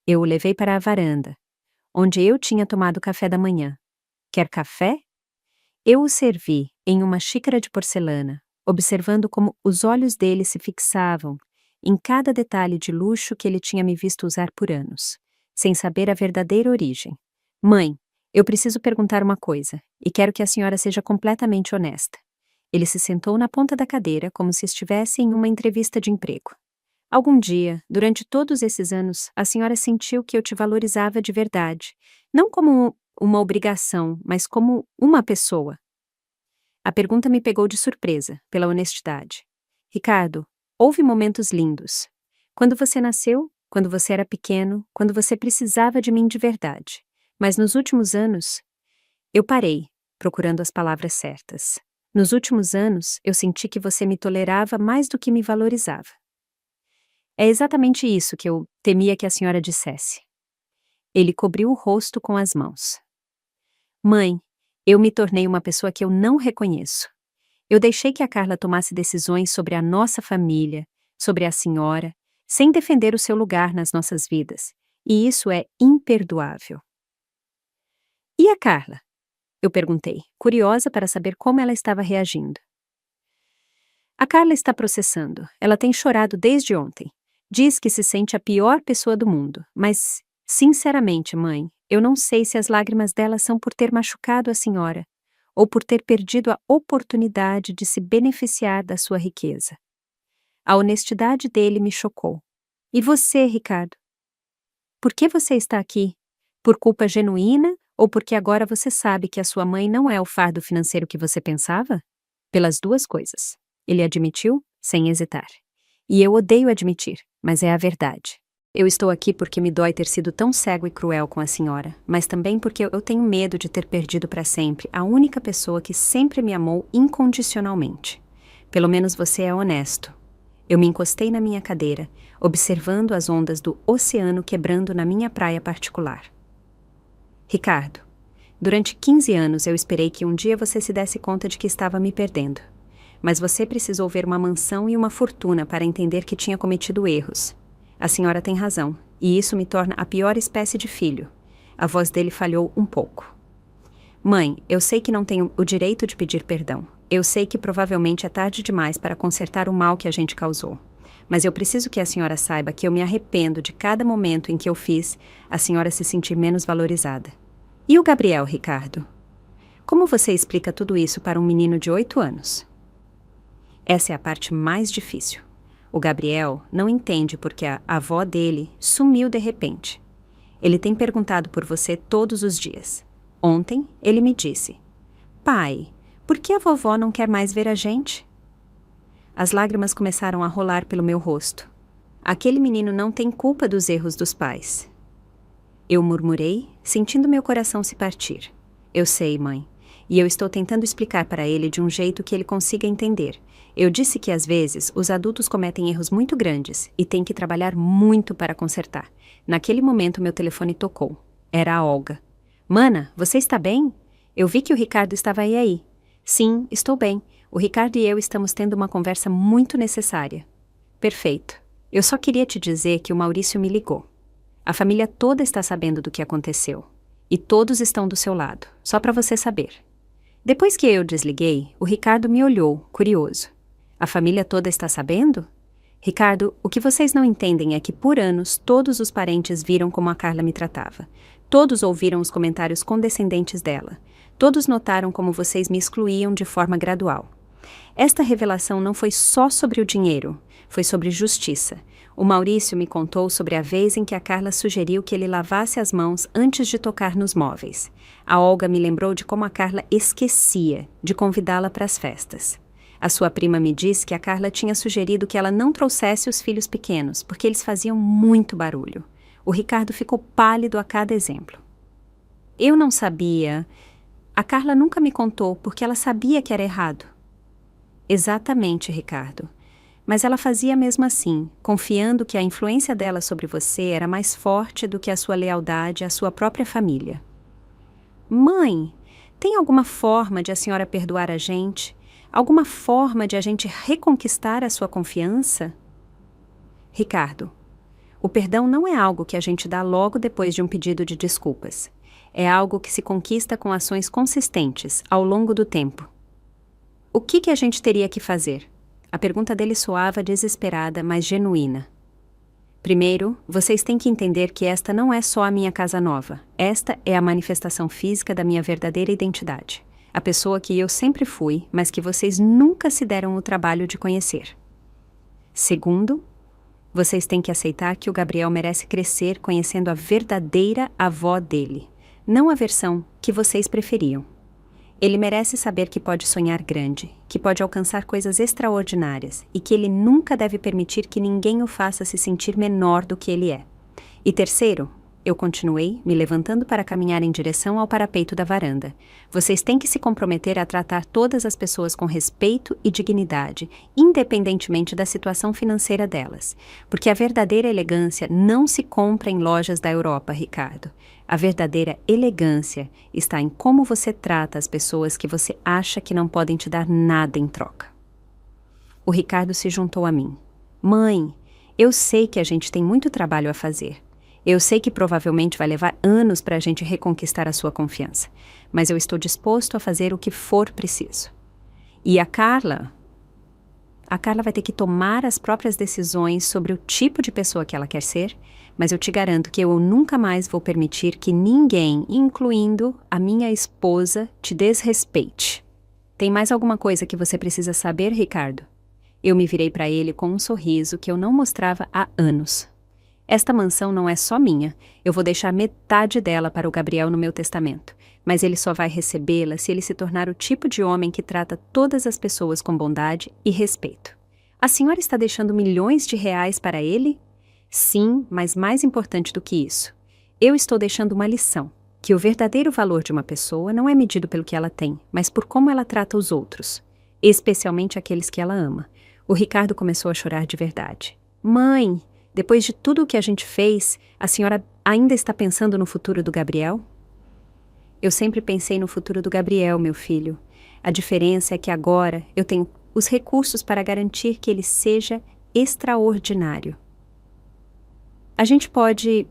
[SPEAKER 1] Eu o levei para a varanda, onde eu tinha tomado café da manhã. Quer café? Eu o servi, em uma xícara de porcelana, observando como os olhos dele se fixavam em cada detalhe de luxo que ele tinha me visto usar por anos, sem saber a verdadeira origem. Mãe, eu preciso perguntar uma coisa, e quero que a senhora seja completamente honesta. Ele se sentou na ponta da cadeira como se estivesse em uma entrevista de emprego. Algum dia, durante todos esses anos, a senhora sentiu que eu te valorizava de verdade, não como uma obrigação, mas como uma pessoa. A pergunta me pegou de surpresa, pela honestidade. Ricardo, houve momentos lindos. Quando você nasceu, quando você era pequeno, quando você precisava de mim de verdade. Mas nos últimos anos, eu parei, procurando as palavras certas. Nos últimos anos, eu senti que você me tolerava mais do que me valorizava. É exatamente isso que eu temia que a senhora dissesse. Ele cobriu o rosto com as mãos. Mãe, eu me tornei uma pessoa que eu não reconheço. Eu deixei que a Carla tomasse decisões sobre a nossa família, sobre a senhora, sem defender o seu lugar nas nossas vidas. E isso é imperdoável. E a Carla? Eu perguntei, curiosa para saber como ela estava reagindo. A Carla está processando. Ela tem chorado desde ontem. Diz que se sente a pior pessoa do mundo, mas, sinceramente, mãe, eu não sei se as lágrimas dela são por ter machucado a senhora, ou por ter perdido a oportunidade de se beneficiar da sua riqueza. A honestidade dele me chocou. E você, Ricardo? Por que você está aqui? Por culpa genuína ou porque agora você sabe que a sua mãe não é o fardo financeiro que você pensava? Pelas duas coisas. Ele admitiu, sem hesitar. E eu odeio admitir, mas é a verdade. Eu estou aqui porque me dói ter sido tão cego e cruel com a senhora, mas também porque eu tenho medo de ter perdido para sempre a única pessoa que sempre me amou incondicionalmente. Pelo menos você é honesto. Eu me encostei na minha cadeira, observando as ondas do oceano quebrando na minha praia particular. Ricardo, durante 15 anos eu esperei que um dia você se desse conta de que estava me perdendo. Mas você precisou ver uma mansão e uma fortuna para entender que tinha cometido erros. A senhora tem razão, e isso me torna a pior espécie de filho. A voz dele falhou um pouco. Mãe, eu sei que não tenho o direito de pedir perdão. Eu sei que provavelmente é tarde demais para consertar o mal que a gente causou. Mas eu preciso que a senhora saiba que eu me arrependo de cada momento em que eu fiz a senhora se sentir menos valorizada. E o Gabriel, Ricardo? Como você explica tudo isso para um menino de 8 anos? Essa é a parte mais difícil. O Gabriel não entende porque a avó dele sumiu de repente. Ele tem perguntado por você todos os dias. Ontem, ele me disse: Pai, por que a vovó não quer mais ver a gente? As lágrimas começaram a rolar pelo meu rosto. Aquele menino não tem culpa dos erros dos pais. Eu murmurei, sentindo meu coração se partir. Eu sei, mãe. E eu estou tentando explicar para ele de um jeito que ele consiga entender. Eu disse que, às vezes, os adultos cometem erros muito grandes e têm que trabalhar muito para consertar. Naquele momento, meu telefone tocou. Era a Olga. Mana, você está bem? Eu vi que o Ricardo estava aí. Sim, estou bem. O Ricardo e eu estamos tendo uma conversa muito necessária. Perfeito. Eu só queria te dizer que o Maurício me ligou. A família toda está sabendo do que aconteceu. E todos estão do seu lado, só para você saber. Depois que eu desliguei, o Ricardo me olhou, curioso. A família toda está sabendo? Ricardo, o que vocês não entendem é que por anos todos os parentes viram como a Carla me tratava. Todos ouviram os comentários condescendentes dela. Todos notaram como vocês me excluíam de forma gradual. Esta revelação não foi só sobre o dinheiro, foi sobre justiça. O Maurício me contou sobre a vez em que a Carla sugeriu que ele lavasse as mãos antes de tocar nos móveis. A Olga me lembrou de como a Carla esquecia de convidá-la para as festas. A sua prima me disse que a Carla tinha sugerido que ela não trouxesse os filhos pequenos, porque eles faziam muito barulho. O Ricardo ficou pálido a cada exemplo. Eu não sabia. A Carla nunca me contou porque ela sabia que era errado. Exatamente, Ricardo. Mas ela fazia mesmo assim, confiando que a influência dela sobre você era mais forte do que a sua lealdade à sua própria família. Mãe, tem alguma forma de a senhora perdoar a gente? Alguma forma de a gente reconquistar a sua confiança? Ricardo, o perdão não é algo que a gente dá logo depois de um pedido de desculpas. É algo que se conquista com ações consistentes, ao longo do tempo. O que a gente teria que fazer? A pergunta dele soava desesperada, mas genuína. Primeiro, vocês têm que entender que esta não é só a minha casa nova. Esta é a manifestação física da minha verdadeira identidade. A pessoa que eu sempre fui, mas que vocês nunca se deram o trabalho de conhecer. Segundo, vocês têm que aceitar que o Gabriel merece crescer conhecendo a verdadeira avó dele, não a versão que vocês preferiam. Ele merece saber que pode sonhar grande, que pode alcançar coisas extraordinárias e que ele nunca deve permitir que ninguém o faça se sentir menor do que ele é. E terceiro, eu continuei, me levantando para caminhar em direção ao parapeito da varanda. Vocês têm que se comprometer a tratar todas as pessoas com respeito e dignidade, independentemente da situação financeira delas. Porque a verdadeira elegância não se compra em lojas da Europa, Ricardo. A verdadeira elegância está em como você trata as pessoas que você acha que não podem te dar nada em troca. O Ricardo se juntou a mim. Mãe, eu sei que a gente tem muito trabalho a fazer. Eu sei que provavelmente vai levar anos para a gente reconquistar a sua confiança, mas eu estou disposto a fazer o que for preciso. E a Carla vai ter que tomar as próprias decisões sobre o tipo de pessoa que ela quer ser, mas eu te garanto que eu nunca mais vou permitir que ninguém, incluindo a minha esposa, te desrespeite. Tem mais alguma coisa que você precisa saber, Ricardo? Eu me virei para ele com um sorriso que eu não mostrava há anos. Esta mansão não é só minha, eu vou deixar metade dela para o Gabriel no meu testamento, mas ele só vai recebê-la se ele se tornar o tipo de homem que trata todas as pessoas com bondade e respeito. A senhora está deixando milhões de reais para ele? Sim, mas mais importante do que isso, eu estou deixando uma lição, que o verdadeiro valor de uma pessoa não é medido pelo que ela tem, mas por como ela trata os outros, especialmente aqueles que ela ama. O Ricardo começou a chorar de verdade. Mãe, depois de tudo o que a gente fez, a senhora ainda está pensando no futuro do Gabriel? Eu sempre pensei no futuro do Gabriel, meu filho. A diferença é que agora eu tenho os recursos para garantir que ele seja extraordinário. A gente pode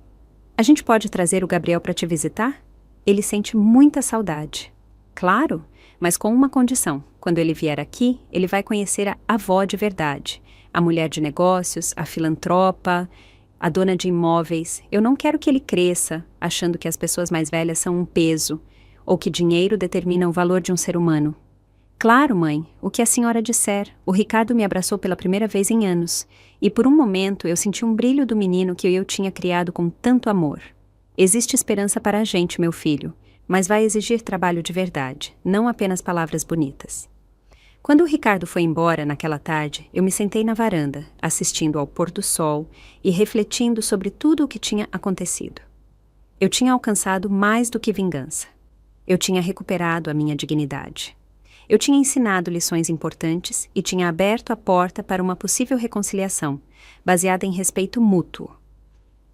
[SPEAKER 1] trazer o Gabriel para te visitar? Ele sente muita saudade. Claro, mas com uma condição. Quando ele vier aqui, ele vai conhecer a avó de verdade. A mulher de negócios, a filantropa, a dona de imóveis. Eu não quero que ele cresça achando que as pessoas mais velhas são um peso, ou que dinheiro determina o valor de um ser humano. Claro, mãe, o que a senhora disser. O Ricardo me abraçou pela primeira vez em anos, e por um momento eu senti um brilho do menino que eu tinha criado com tanto amor. Existe esperança para a gente, meu filho, mas vai exigir trabalho de verdade, não apenas palavras bonitas. Quando o Ricardo foi embora naquela tarde, eu me sentei na varanda, assistindo ao pôr do sol e refletindo sobre tudo o que tinha acontecido. Eu tinha alcançado mais do que vingança. Eu tinha recuperado a minha dignidade. Eu tinha ensinado lições importantes e tinha aberto a porta para uma possível reconciliação, baseada em respeito mútuo.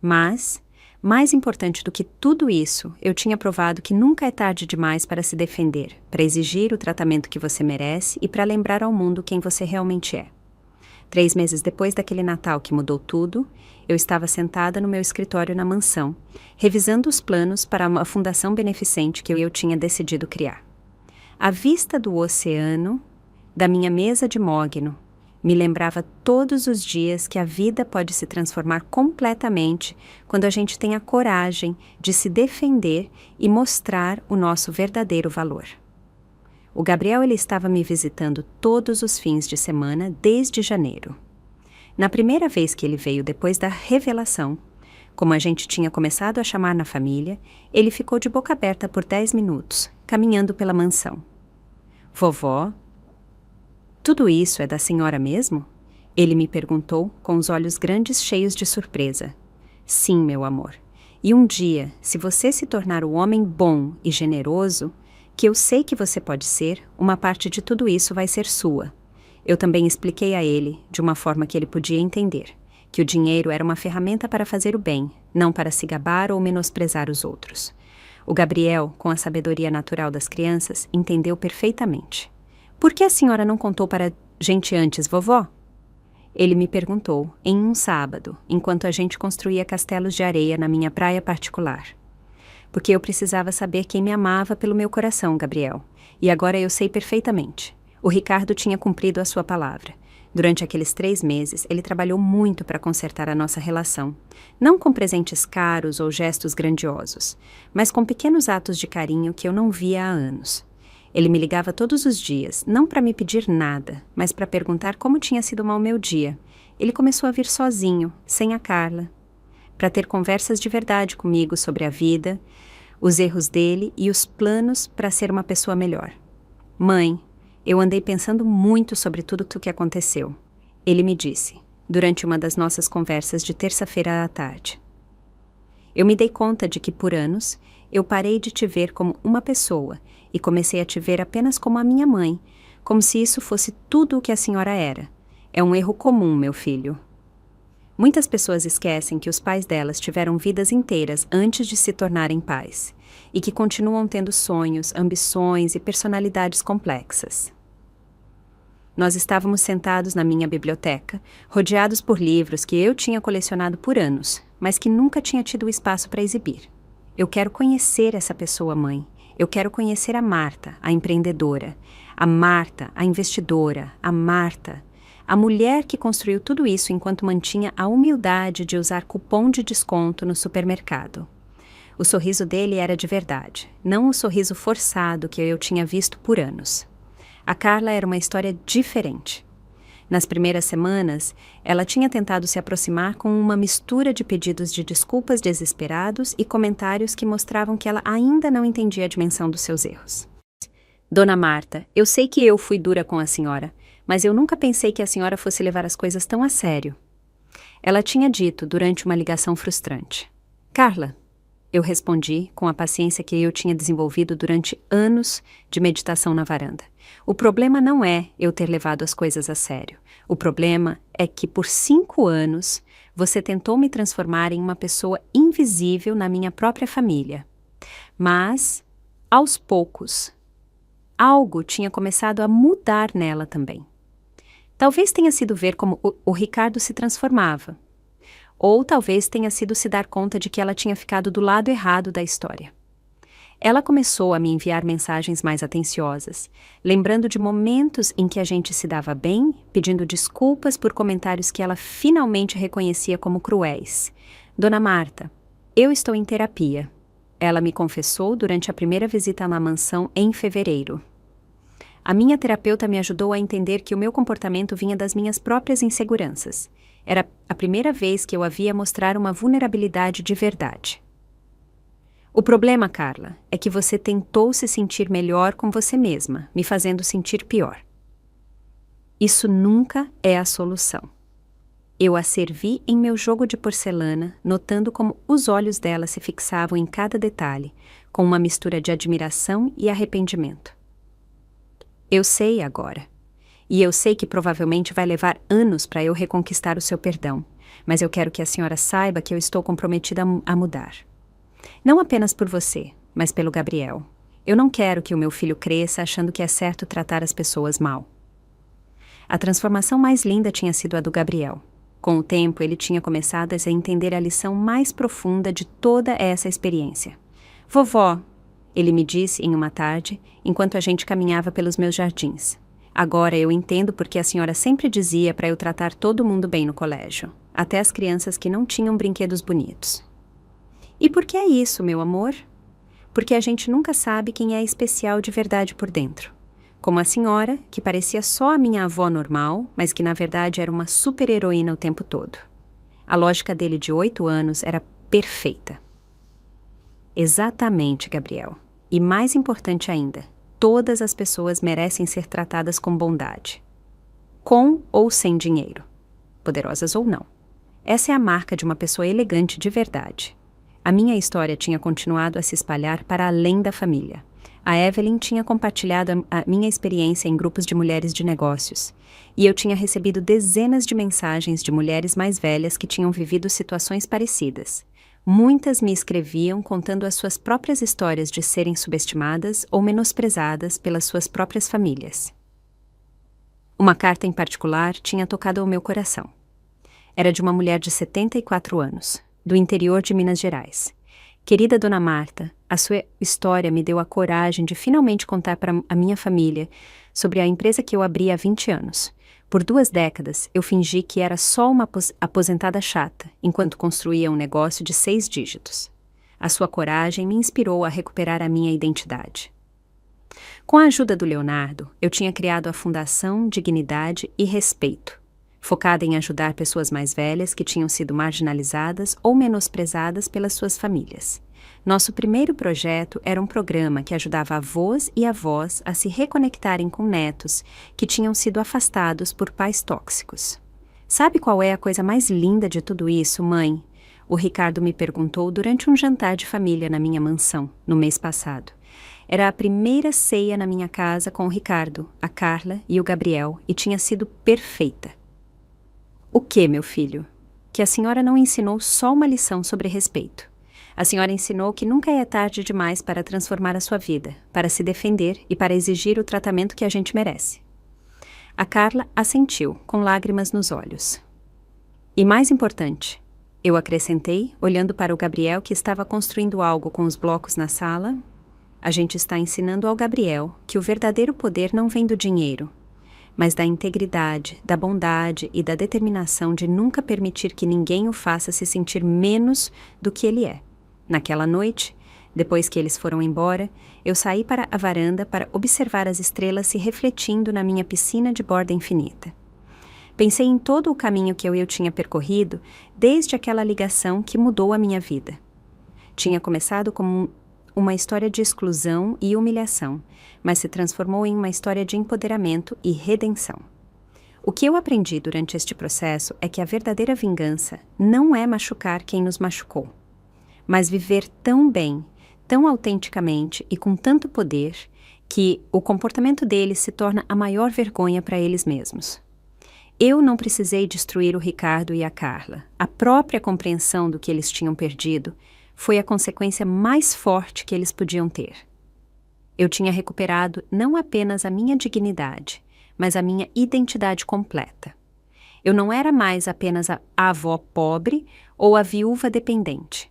[SPEAKER 1] Mas, mais importante do que tudo isso, eu tinha provado que nunca é tarde demais para se defender, para exigir o tratamento que você merece e para lembrar ao mundo quem você realmente é. 3 meses depois daquele Natal que mudou tudo, eu estava sentada no meu escritório na mansão, revisando os planos para uma fundação beneficente que eu tinha decidido criar. A vista do oceano, da minha mesa de mogno, me lembrava todos os dias que a vida pode se transformar completamente quando a gente tem a coragem de se defender e mostrar o nosso verdadeiro valor. O Gabriel ele estava me visitando todos os fins de semana desde janeiro. Na primeira vez que ele veio depois da revelação, como a gente tinha começado a chamar na família, ele ficou de boca aberta por 10 minutos, caminhando pela mansão. Vovó, tudo isso é da senhora mesmo? Ele me perguntou com os olhos grandes cheios de surpresa. Sim, meu amor. E um dia, se você se tornar o homem bom e generoso, que eu sei que você pode ser, uma parte de tudo isso vai ser sua. Eu também expliquei a ele, de uma forma que ele podia entender, que o dinheiro era uma ferramenta para fazer o bem, não para se gabar ou menosprezar os outros. O Gabriel, com a sabedoria natural das crianças, entendeu perfeitamente. Por que a senhora não contou para a gente antes, vovó? Ele me perguntou, em um sábado, enquanto a gente construía castelos de areia na minha praia particular. Porque eu precisava saber quem me amava pelo meu coração, Gabriel. E agora eu sei perfeitamente. O Ricardo tinha cumprido a sua palavra. Durante aqueles 3 meses, ele trabalhou muito para consertar a nossa relação. Não com presentes caros ou gestos grandiosos, mas com pequenos atos de carinho que eu não via há anos. Ele me ligava todos os dias, não para me pedir nada, mas para perguntar como tinha sido mal meu dia. Ele começou a vir sozinho, sem a Carla, para ter conversas de verdade comigo sobre a vida, os erros dele e os planos para ser uma pessoa melhor. Mãe, eu andei pensando muito sobre tudo o que aconteceu. Ele me disse, durante uma das nossas conversas de terça-feira à tarde. Eu me dei conta de que, por anos, eu parei de te ver como uma pessoa e comecei a te ver apenas como a minha mãe, como se isso fosse tudo o que a senhora era. É um erro comum, meu filho. Muitas pessoas esquecem que os pais delas tiveram vidas inteiras antes de se tornarem pais, e que continuam tendo sonhos, ambições e personalidades complexas. Nós estávamos sentados na minha biblioteca, rodeados por livros que eu tinha colecionado por anos, mas que nunca tinha tido espaço para exibir. Eu quero conhecer essa pessoa, mãe. Eu quero conhecer a Marta, a empreendedora, a Marta, a investidora, a Marta, a mulher que construiu tudo isso enquanto mantinha a humildade de usar cupom de desconto no supermercado. O sorriso dele era de verdade, não o sorriso forçado que eu tinha visto por anos. A Carla era uma história diferente. Nas primeiras semanas, ela tinha tentado se aproximar com uma mistura de pedidos de desculpas desesperados e comentários que mostravam que ela ainda não entendia a dimensão dos seus erros. Dona Marta, eu sei que eu fui dura com a senhora, mas eu nunca pensei que a senhora fosse levar as coisas tão a sério. Ela tinha dito durante uma ligação frustrante. Carla, eu respondi com a paciência que eu tinha desenvolvido durante anos de meditação na varanda. O problema não é eu ter levado as coisas a sério. O problema é que por 5 anos você tentou me transformar em uma pessoa invisível na minha própria família. Mas, aos poucos, algo tinha começado a mudar nela também. Talvez tenha sido ver como o Ricardo se transformava. Ou talvez tenha sido se dar conta de que ela tinha ficado do lado errado da história. Ela começou a me enviar mensagens mais atenciosas, lembrando de momentos em que a gente se dava bem, pedindo desculpas por comentários que ela finalmente reconhecia como cruéis. Dona Marta, eu estou em terapia. Ela me confessou durante a primeira visita na mansão em fevereiro. A minha terapeuta me ajudou a entender que o meu comportamento vinha das minhas próprias inseguranças. Era a primeira vez que eu a via mostrar uma vulnerabilidade de verdade. O problema, Carla, é que você tentou se sentir melhor com você mesma, me fazendo sentir pior. Isso nunca é a solução. Eu a servi em meu jogo de porcelana, notando como os olhos dela se fixavam em cada detalhe, com uma mistura de admiração e arrependimento. Eu sei agora. E eu sei que provavelmente vai levar anos para eu reconquistar o seu perdão, mas eu quero que a senhora saiba que eu estou comprometida a mudar. Não apenas por você, mas pelo Gabriel. Eu não quero que o meu filho cresça achando que é certo tratar as pessoas mal. A transformação mais linda tinha sido a do Gabriel. Com o tempo, ele tinha começado a entender a lição mais profunda de toda essa experiência. Vovó, ele me disse em uma tarde, enquanto a gente caminhava pelos meus jardins. Agora eu entendo porque a senhora sempre dizia para eu tratar todo mundo bem no colégio, até as crianças que não tinham brinquedos bonitos. E por que é isso, meu amor? Porque a gente nunca sabe quem é especial de verdade por dentro. Como a senhora, que parecia só a minha avó normal, mas que na verdade era uma super-heroína o tempo todo. A lógica dele de 8 anos era perfeita. Exatamente, Gabriel. E mais importante ainda, todas as pessoas merecem ser tratadas com bondade. Com ou sem dinheiro. Poderosas ou não. Essa é a marca de uma pessoa elegante de verdade. A minha história tinha continuado a se espalhar para além da família. A Evelyn tinha compartilhado a minha experiência em grupos de mulheres de negócios. E eu tinha recebido dezenas de mensagens de mulheres mais velhas que tinham vivido situações parecidas. Muitas me escreviam contando as suas próprias histórias de serem subestimadas ou menosprezadas pelas suas próprias famílias. Uma carta em particular tinha tocado ao meu coração. Era de uma mulher de 74 anos, do interior de Minas Gerais. Querida Dona Marta, a sua história me deu a coragem de finalmente contar para a minha família sobre a empresa que eu abri há 20 anos. Por 2 décadas, eu fingi que era só uma aposentada chata, enquanto construía um negócio de 6 dígitos. A sua coragem me inspirou a recuperar a minha identidade. Com a ajuda do Leonardo, eu tinha criado a Fundação Dignidade e Respeito, focada em ajudar pessoas mais velhas que tinham sido marginalizadas ou menosprezadas pelas suas famílias. Nosso primeiro projeto era um programa que ajudava avós e avós a se reconectarem com netos que tinham sido afastados por pais tóxicos. Sabe qual é a coisa mais linda de tudo isso, mãe? O Ricardo me perguntou durante um jantar de família na minha mansão, no mês passado. Era a primeira ceia na minha casa com o Ricardo, a Carla e o Gabriel, e tinha sido perfeita. O que, meu filho? Que a senhora não ensinou só uma lição sobre respeito. A senhora ensinou que nunca é tarde demais para transformar a sua vida, para se defender e para exigir o tratamento que a gente merece. A Carla assentiu, com lágrimas nos olhos. E mais importante, eu acrescentei, olhando para o Gabriel que estava construindo algo com os blocos na sala, a gente está ensinando ao Gabriel que o verdadeiro poder não vem do dinheiro, mas da integridade, da bondade e da determinação de nunca permitir que ninguém o faça se sentir menos do que ele é. Naquela noite, depois que eles foram embora, eu saí para a varanda para observar as estrelas se refletindo na minha piscina de borda infinita. Pensei em todo o caminho que eu tinha percorrido desde aquela ligação que mudou a minha vida. Tinha começado como uma história de exclusão e humilhação, mas se transformou em uma história de empoderamento e redenção. O que eu aprendi durante este processo é que a verdadeira vingança não é machucar quem nos machucou, mas viver tão bem, tão autenticamente e com tanto poder que o comportamento deles se torna a maior vergonha para eles mesmos. Eu não precisei destruir o Ricardo e a Carla. A própria compreensão do que eles tinham perdido foi a consequência mais forte que eles podiam ter. Eu tinha recuperado não apenas a minha dignidade, mas a minha identidade completa. Eu não era mais apenas a avó pobre ou a viúva dependente.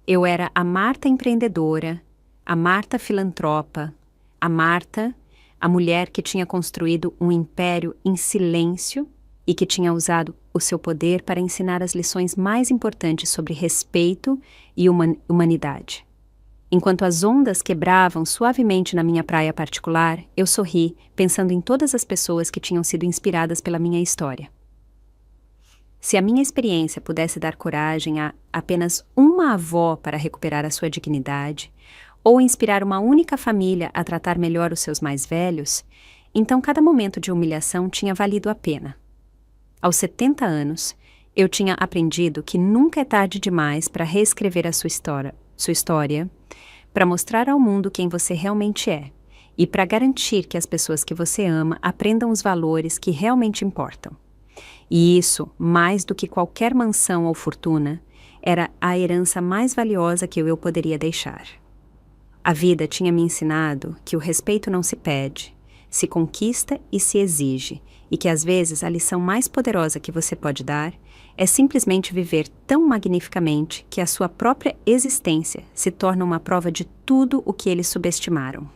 [SPEAKER 1] Eu era a Marta empreendedora, a Marta filantropa, a Marta, a mulher que tinha construído um império em silêncio e que tinha usado o seu poder para ensinar as lições mais importantes sobre respeito e humanidade. Enquanto as ondas quebravam suavemente na minha praia particular, eu sorri, pensando em todas as pessoas que tinham sido inspiradas pela minha história. Se a minha experiência pudesse dar coragem a apenas uma avó para recuperar a sua dignidade, ou inspirar uma única família a tratar melhor os seus mais velhos, então cada momento de humilhação tinha valido a pena. Aos 70 anos, eu tinha aprendido que nunca é tarde demais para reescrever a sua história, para mostrar ao mundo quem você realmente é e para garantir que as pessoas que você ama aprendam os valores que realmente importam. E isso, mais do que qualquer mansão ou fortuna, era a herança mais valiosa que eu poderia deixar. A vida tinha me ensinado que o respeito não se pede, se conquista e se exige, e que às vezes a lição mais poderosa que você pode dar é simplesmente viver tão magnificamente que a sua própria existência se torna uma prova de tudo o que eles subestimaram.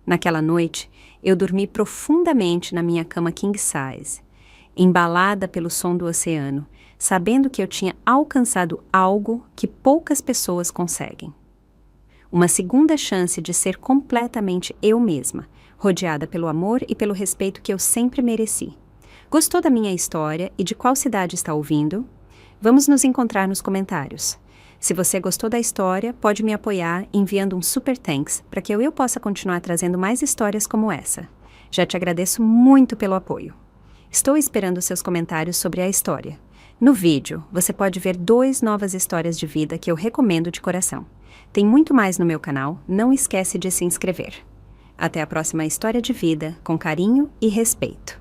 [SPEAKER 1] Naquela noite, eu dormi profundamente na minha cama king size, embalada pelo som do oceano, sabendo que eu tinha alcançado algo que poucas pessoas conseguem. Uma segunda chance de ser completamente eu mesma, rodeada pelo amor e pelo respeito que eu sempre mereci. Gostou da minha história e de qual cidade está ouvindo? Vamos nos encontrar nos comentários. Se você gostou da história, pode me apoiar enviando um super thanks para que eu possa continuar trazendo mais histórias como essa. Já te agradeço muito pelo apoio. Estou esperando seus comentários sobre a história. No vídeo, você pode ver 2 novas histórias de vida que eu recomendo de coração. Tem muito mais no meu canal, não esquece de se inscrever. Até a próxima história de vida, com carinho e respeito.